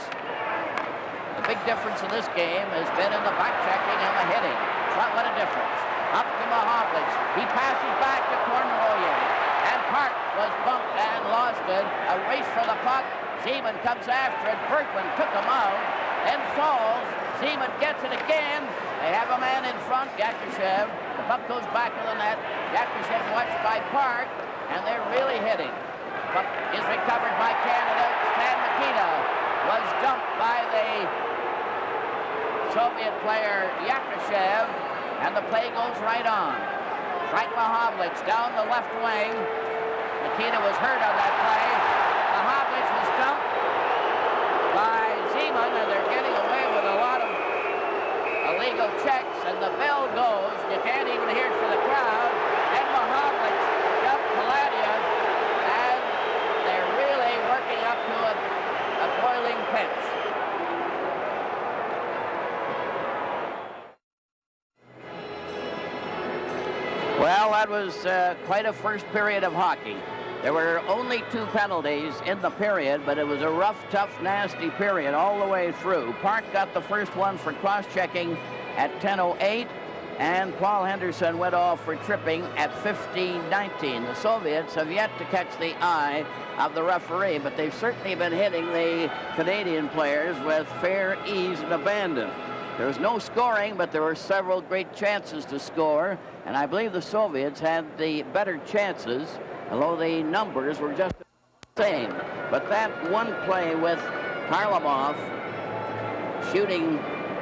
The big difference in this game has been in the back checking and the hitting. What a difference. Up to Mahovlich. He passes back to Cornoyer. And Park was bumped and lost it. A race for the puck. Zeman comes after it. Bergman took him out. Then falls. Zeman gets it again. They have a man in front, Yakushev. The puck goes back to the net. Yakushev watched by Park. And they're really hitting. Puck is recovered by Canada. Stan Mikita was dumped by the Soviet player Yakushev. And the play goes right on. Frank Mahovlich down the left wing. Nikita was hurt on that play. Mahovlich was dumped by Zeman, and they're getting away with a lot of illegal checks, and the bell goes. You can't even hear it for the crowd. And Mahovlich dumped Poladev, and they're really working up to a boiling pitch. Well, that was quite a first period of hockey. There were only 2 penalties in the period, but it was a rough, tough, nasty period all the way through. Park got the first one for cross-checking at 10:08, and Paul Henderson went off for tripping at 15:19. The Soviets have yet to catch the eye of the referee, but they've certainly been hitting the Canadian players with fair ease and abandon. There was no scoring, but there were several great chances to score, and I believe the Soviets had the better chances, although the numbers were just the same. But that one play with Harlamov shooting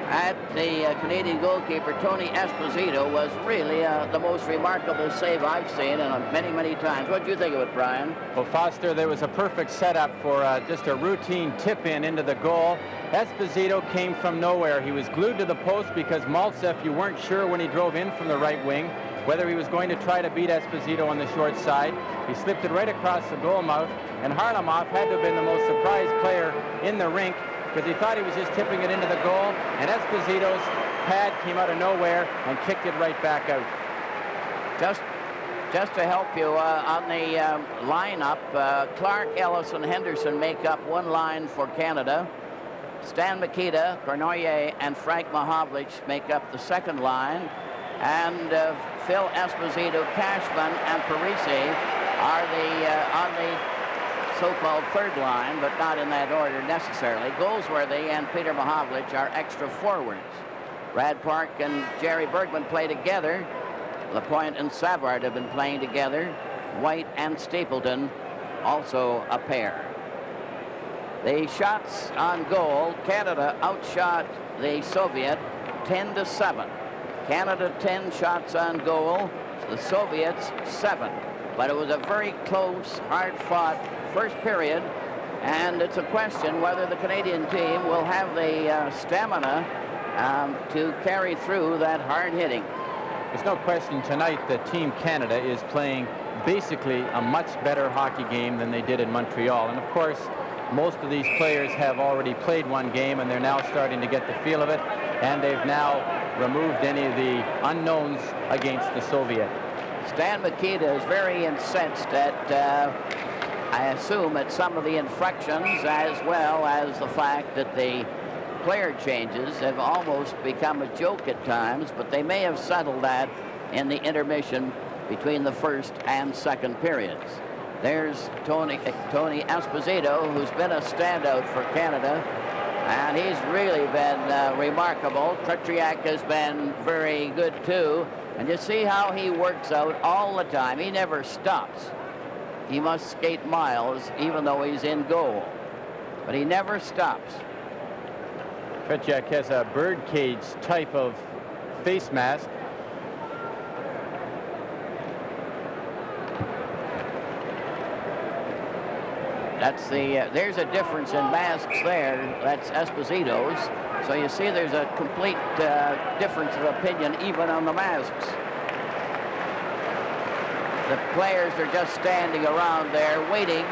at the Canadian goalkeeper, Tony Esposito, was really the most remarkable save I've seen in many, many times. What do you think of it, Brian? Well, Foster, there was a perfect setup for just a routine tip-in into the goal. Esposito came from nowhere. He was glued to the post because Maltsev, you weren't sure when he drove in from the right wing whether he was going to try to beat Esposito on the short side. He slipped it right across the goal mouth, and Harlamov had to have been the most surprised player in the rink because he thought he was just tipping it into the goal, and Esposito's pad came out of nowhere and kicked it right back out. Just to help you on the lineup, Clark, Ellis, and Henderson make up one line for Canada. Stan Mikita, Cornoyer, and Frank Mahovlich make up the second line. And Phil Esposito, Cashman, and Parisi are on the so-called third line, but not in that order necessarily. Goldsworthy and Peter Mahovlich are extra forwards. Brad Park and Jerry Bergman play together. Lapointe and Savard have been playing together. White and Stapleton also a pair. The shots on goal, Canada outshot the Soviet 10-7. Canada 10 shots on goal, the Soviets 7. But it was a very close, hard-fought first period, and it's a question whether the Canadian team will have the stamina to carry through that hard hitting. There's no question tonight that Team Canada is playing basically a much better hockey game than they did in Montreal. And of course, most of these players have already played one game, and they're now starting to get the feel of it, and they've now removed any of the unknowns against the Soviet. Stan Mikita is very incensed at I assume that some of the infractions, as well as the fact that the player changes, have almost become a joke at times, but they may have settled that in the intermission between the first and second periods. There's Tony Esposito, who's been a standout for Canada, and he's really been remarkable. Tretiak has been very good too, and you see how he works out all the time. He never stops. He must skate miles even though he's in goal, but he never stops. Tretiak has a birdcage type of face mask. That's there's a difference in masks there. That's Esposito's. So you see there's a complete difference of opinion even on the masks. The players are just standing around there waiting.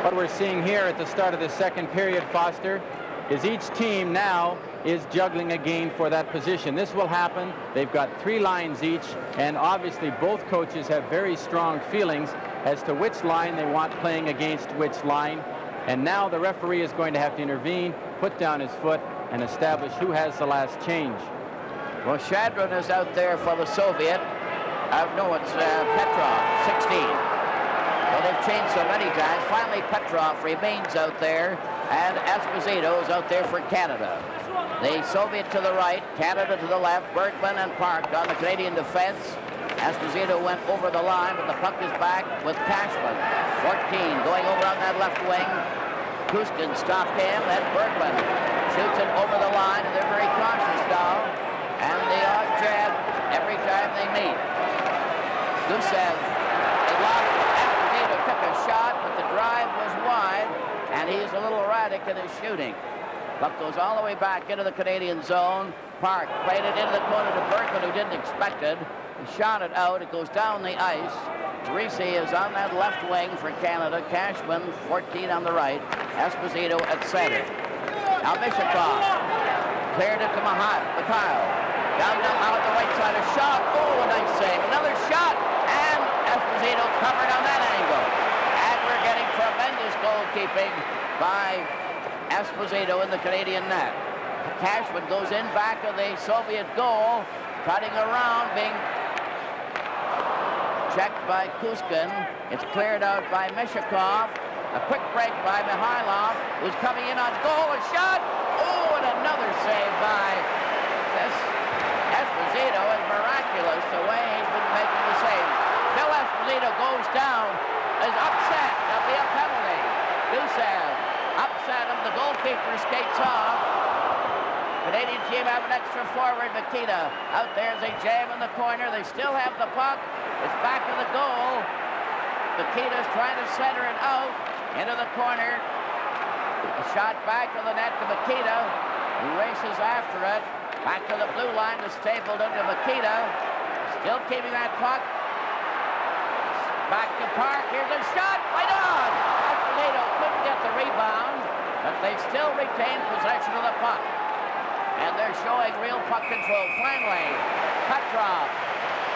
What we're seeing here at the start of the second period, Foster, is each team now is juggling a game for that position. This will happen. They've got 3 lines each, and obviously both coaches have very strong feelings as to which line they want playing against which line. And now the referee is going to have to intervene, put down his foot, and establish who has the last change. Well, Shadron is out there for the Soviet. No, it's Petrov, 16. Well, they've changed so many times. Finally, Petrov remains out there, and Esposito is out there for Canada. The Soviet to the right, Canada to the left, Bergman and Park on the Canadian defense. Esposito went over the line, but the puck is back with Cashman. 14 going over on that left wing. Kuskin stopped him, then Bergman shoots it over the line, and they're very cautious now. And the odd jab every time they meet. Gusev, they lost. Esposito took a shot, but the drive was wide, and he's a little erratic in his shooting. Puck goes all the way back into the Canadian zone. Park played it into the corner to Bergman, who didn't expect it. He shot it out. It goes down the ice. Risi is on that left wing for Canada. Cashman, 14 on the right. Esposito at center. Now Mishakov cleared it to Mikhail. Down out the right side. A shot. Oh, a nice save. Another shot. And Esposito covered on that angle. And we're getting tremendous goalkeeping by Esposito in the Canadian net. Cashman goes in back of the Soviet goal, cutting around, being checked by Kuskin. It's cleared out by Mishakov. A quick break by Mikhailov, who's coming in on goal. A shot. Oh, and another save by this Esposito. Is miraculous the way he's been making the save. Bill Esposito goes down, is upset. There'll be a penalty. Gusev upset him. The goalkeeper skates off. Canadian team have an extra forward. Mikita out there as they jam in the corner. They still have the puck. It's back of the goal. Mikita's trying to center it out into the corner. A shot back of the net to Mikita, who races after it. Back to the blue line to Stapleton to Mikita. Still keeping that puck. Back to Park. Here's a shot. Right on. Esposito couldn't get the rebound, but they still retain possession of the puck. And they're showing real puck control. Finally, Petrov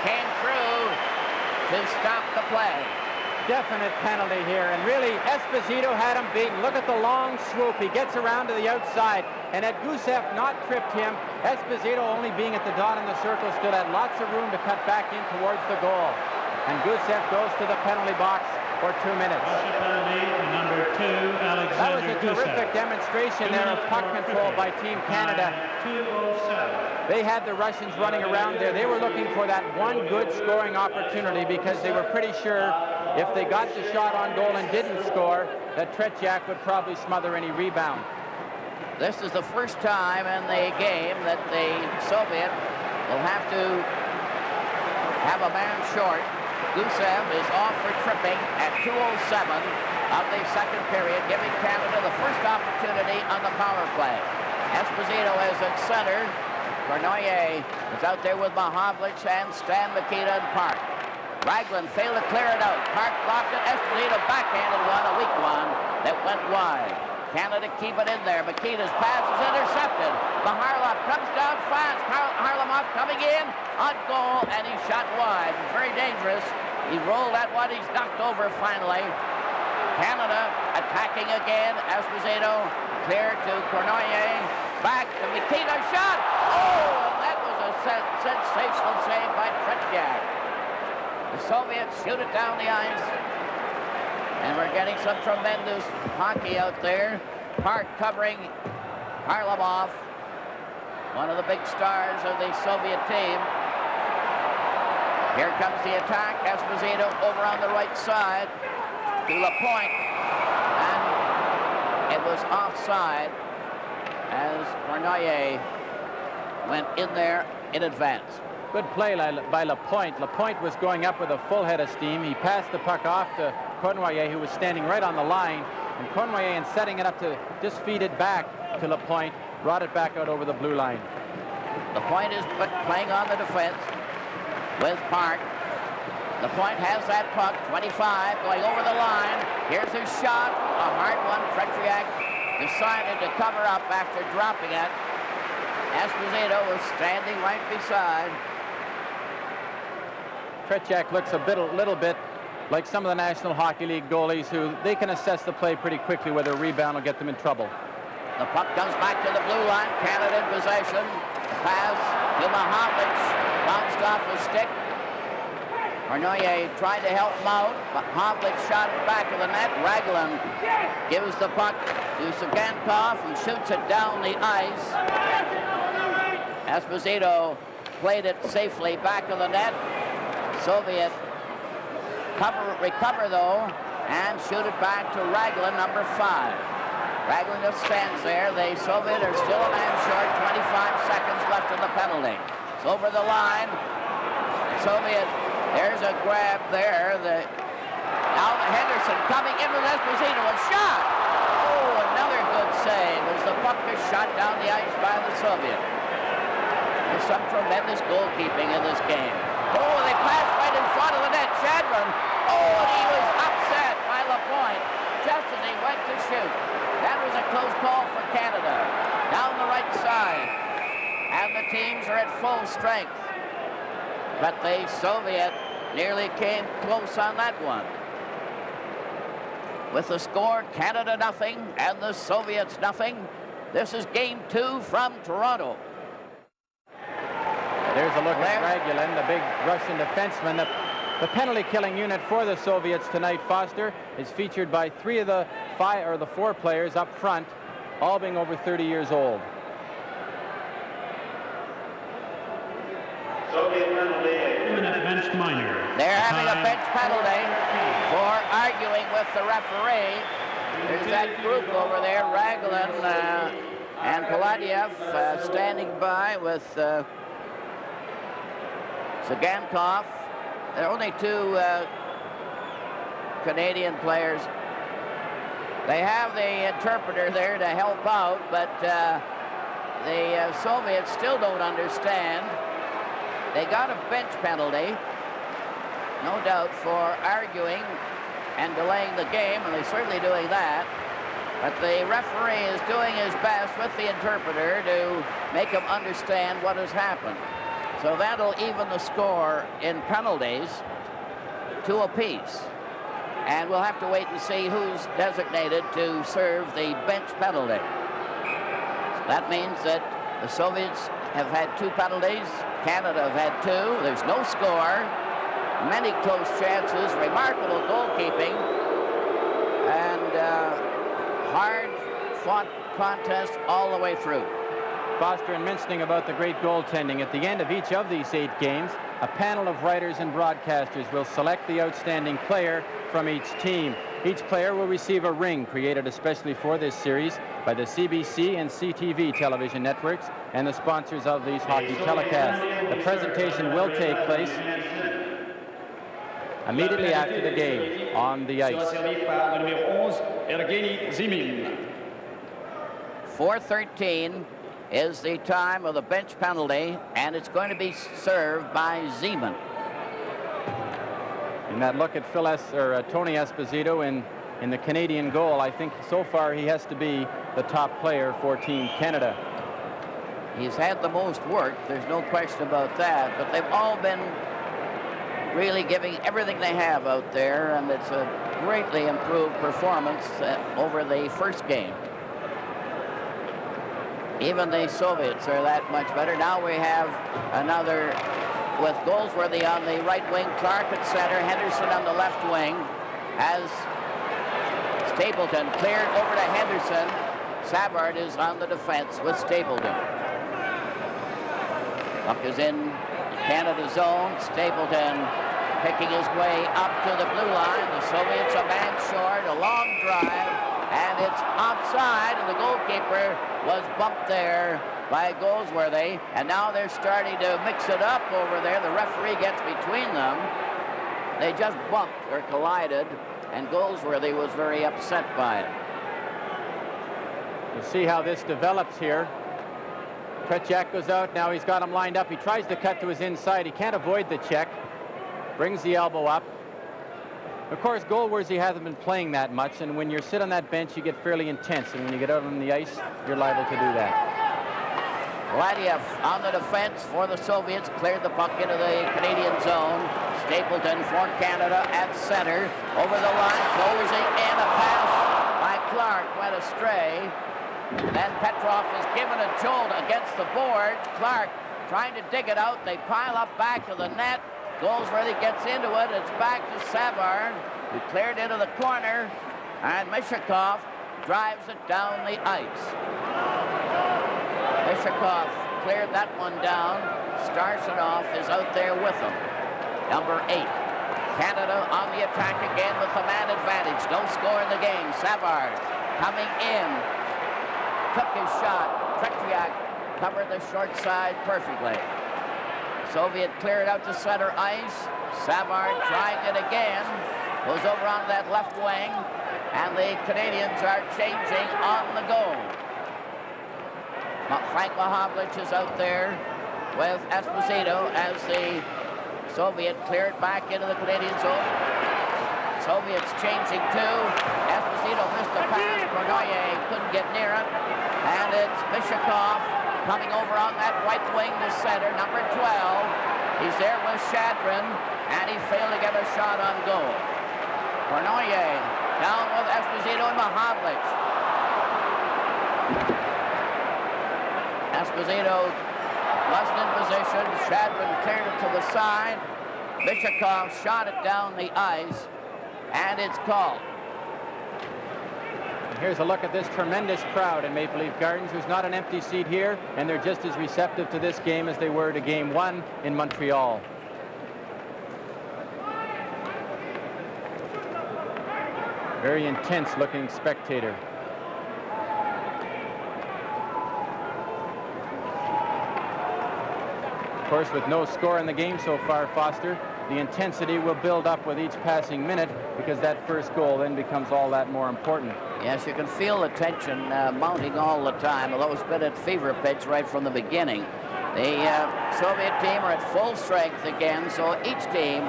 came through to stop the play. Definite penalty here, and really Esposito had him beaten. Look at the long swoop. He gets around to the outside, and had Gusev not tripped him, Esposito, only being at the dot in the circle, still had lots of room to cut back in towards the goal. And Gusev goes to the penalty box for 2 minutes. Penalty, number 2, Alexander That was a Gusev. terrific demonstration there of puck control by Team Canada. 2:07. They had the Russians running around there. They were looking for that one good scoring opportunity because they were pretty sure if they got the shot on goal and didn't score, that Tretiak would probably smother any rebound. This is the first time in the game that the Soviet will have to have a man short. Gusev is off for tripping at 2:07 of the second period, giving Canada the first opportunity on the power play. Esposito is at center. Bernoyer is out there with Mahovlich and Stan Mikita and Park. Raglan failed to clear it out. Park blocked it. Esposito backhanded one, a weak one that went wide. Canada keep it in there. Makita's pass is intercepted. Maharlov comes down fast. Harlamov coming in on goal, and he shot wide. Very dangerous. He rolled that one. He's knocked over finally. Canada attacking again. Esposito clear to Cournoyer. Back to Makita. Shot! Oh, that was a sensational save by Tretiak. The Soviets shoot it down the ice. And we're getting some tremendous hockey out there. Park covering Harlamov, one of the big stars of the Soviet team. Here comes the attack. Esposito over on the right side to Lapointe. And it was offside as Cournoyer went in there in advance. Good play by Lapointe. Lapointe was going up with a full head of steam. He passed the puck off to Cournoyer, who was standing right on the line. And Cournoyer, in setting it up to just feed it back to Lapointe, brought it back out over the blue line. Lapointe is playing on the defense with Park. Lapointe has that puck, 25, going over the line. Here's his shot, a hard one. Tretiak decided to cover up after dropping it. Esposito was standing right beside. Tretiak looks a little bit like some of the National Hockey League goalies who they can assess the play pretty quickly, whether a rebound will get them in trouble. The puck comes back to the blue line. Canada in possession. Pass to Mahavlich. Bounced off the stick. Cournoyer tried to help him out, but Mahavlich shot it back to the net. Raglan gives the puck to Sagankov and shoots it down the ice. Esposito played it safely back to the net. Soviet recover though and shoot it back to Raglan, number 5. Raglan just stands there. The Soviet are still a man short. 25 seconds left in the penalty. It's over the line. Soviet, there's a grab there. Now Henderson coming in with Esposito. A shot! Oh, another good save as the puck is shot down the ice by the Soviet. There's some tremendous goalkeeping in this game. Oh, they passed right in front of the net. Shadron. Oh, and he was upset by Lapointe just as he went to shoot. That was a close call for Canada. Down the right side. And the teams are at full strength. But the Soviet nearly came close on that one. With the score, Canada nothing and the Soviets nothing. This is game 2 from Toronto. There's a look at Ragulin, the big Russian defenseman. The penalty-killing unit for the Soviets tonight, Foster, is featured by 3 of the 4 players up front, all being over 30 years old. Bench minor. They're having a bench penalty for arguing with the referee. There's that group over there, Raglan and Paladiev standing by with Sagankov. There are only 2 Canadian players. They have the interpreter there to help out, but the Soviets still don't understand. They got a bench penalty, no doubt, for arguing and delaying the game, and they're certainly doing that. But the referee is doing his best with the interpreter to make him understand what has happened. So that'll even the score in penalties 2 apiece. And we'll have to wait and see who's designated to serve the bench penalty. So that means that the Soviets have had 2 penalties. Canada have had 2. There's no score. Many close chances. Remarkable goalkeeping. And hard-fought contest all the way through. Foster, and mentioning about the great goaltending, at the end of each of these 8 games, a panel of writers and broadcasters will select the outstanding player from each team. Each player will receive a ring created especially for this series by the CBC and CTV television networks and the sponsors of these hockey telecasts. The presentation will take place immediately after the game on the ice. 4:13 is the time of the bench penalty, and it's going to be served by Zeman. And that look at Tony Esposito in in the Canadian goal. I think so far he has to be the top player for Team Canada. He's had the most work, there's no question about that, but they've all been really giving everything they have out there, and it's a greatly improved performance over the first game. Even the Soviets are that much better. Now we have another with Goldsworthy on the right wing, Clark at center, Henderson on the left wing, as Stapleton cleared over to Henderson. Savard is on the defense with Stapleton. Puck is in Canada zone. Stapleton picking his way up to the blue line. The Soviets a man short, a long drive, and it's offside, and the goalkeeper was bumped there by Goldsworthy, and now they're starting to mix it up over there. The referee gets between them. They just bumped or collided, and Goldsworthy was very upset by it. We'll see how this develops here. Tretiak goes out. Now he's got him lined up. He tries to cut to his inside. He can't avoid the check. Brings the elbow up. Of course, Goldsworthy hasn't been playing that much, and when you sit on that bench, you get fairly intense, and when you get out on the ice, you're liable to do that. Vladiev on the defense for the Soviets, cleared the puck into the Canadian zone. Stapleton for Canada at center, over the line, closing in, a pass by Clark went astray. Then Petrov is given a jolt against the board. Clark trying to dig it out. They pile up back to the net. Goldsworthy gets into it. It's back to Savard, who cleared into the corner, and Mishakov drives it down the ice. Mishakov cleared that one down. Starsonov is out there with him. Number 8. Canada on the attack again with the man advantage. No score in the game. Savard coming in. Took his shot. Tretiak covered the short side perfectly. Soviet cleared out to center ice. Savard trying it again. Goes over on that left wing. And the Canadians are changing on the goal. Frank Mahavlich is out there with Esposito as the Soviet cleared back into the Canadian zone. Soviets changing too. Esposito missed the pass. Bernoyer couldn't get near it. And it's Mishakov coming over on that right wing to center, number 12. He's there with Shadrin, and he failed to get a shot on goal. Bernoyer down with Esposito and Mahavlich. Esposito wasn't in position. Shadrin cleared it to the side. Mishakov shot it down the ice, and it's called. Here's a look at this tremendous crowd in Maple Leaf Gardens. There's not an empty seat here, and they're just as receptive to this game as they were to Game 1 in Montreal. Very intense-looking spectator. Of course, with no score in the game so far, Foster, the intensity will build up with each passing minute, because that first goal then becomes all that more important. Yes, you can feel the tension mounting all the time, although it's been at fever pitch right from the beginning. The Soviet team are at full strength again, so each team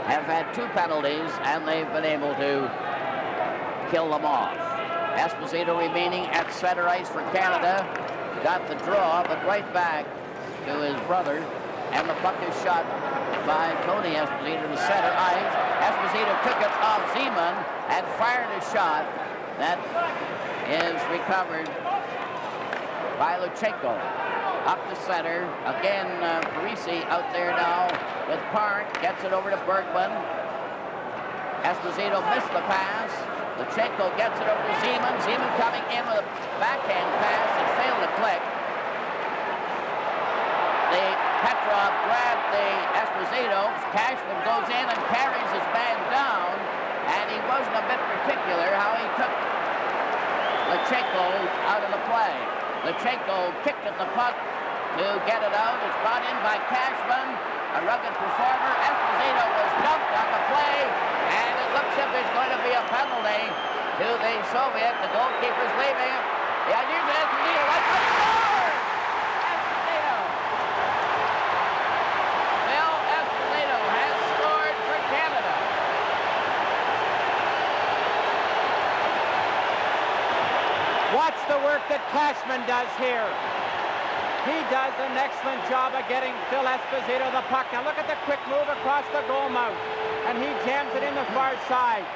have had 2 penalties, and they've been able to kill them off. Esposito remaining at center ice for Canada. Got the draw, but right back to his brother, and the puck is shot by Tony Esposito to center ice. Esposito took it off Zeman and fired a shot that is recovered by Luchenko. Up to center. Again, Parisi out there now with Park. Gets it over to Bergman. Esposito missed the pass. Luchenko gets it over to Zeman. Zeman coming in with a backhand pass and failed to click. Petrov grabbed the Esposito. Cashman goes in and carries his man down, and he wasn't a bit particular how he took Luchenko out of the play. Luchenko kicked at the puck to get it out. It's brought in by Cashman, a rugged performer. Esposito was dumped on the play, and it looks as if there's going to be a penalty to the Soviet. The goalkeeper's leaving. The idea is Esposito right to the goal. Watch the work that Cashman does here. He does an excellent job of getting Phil Esposito the puck. Now look at the quick move across the goal mouth. And he jams it in the far side.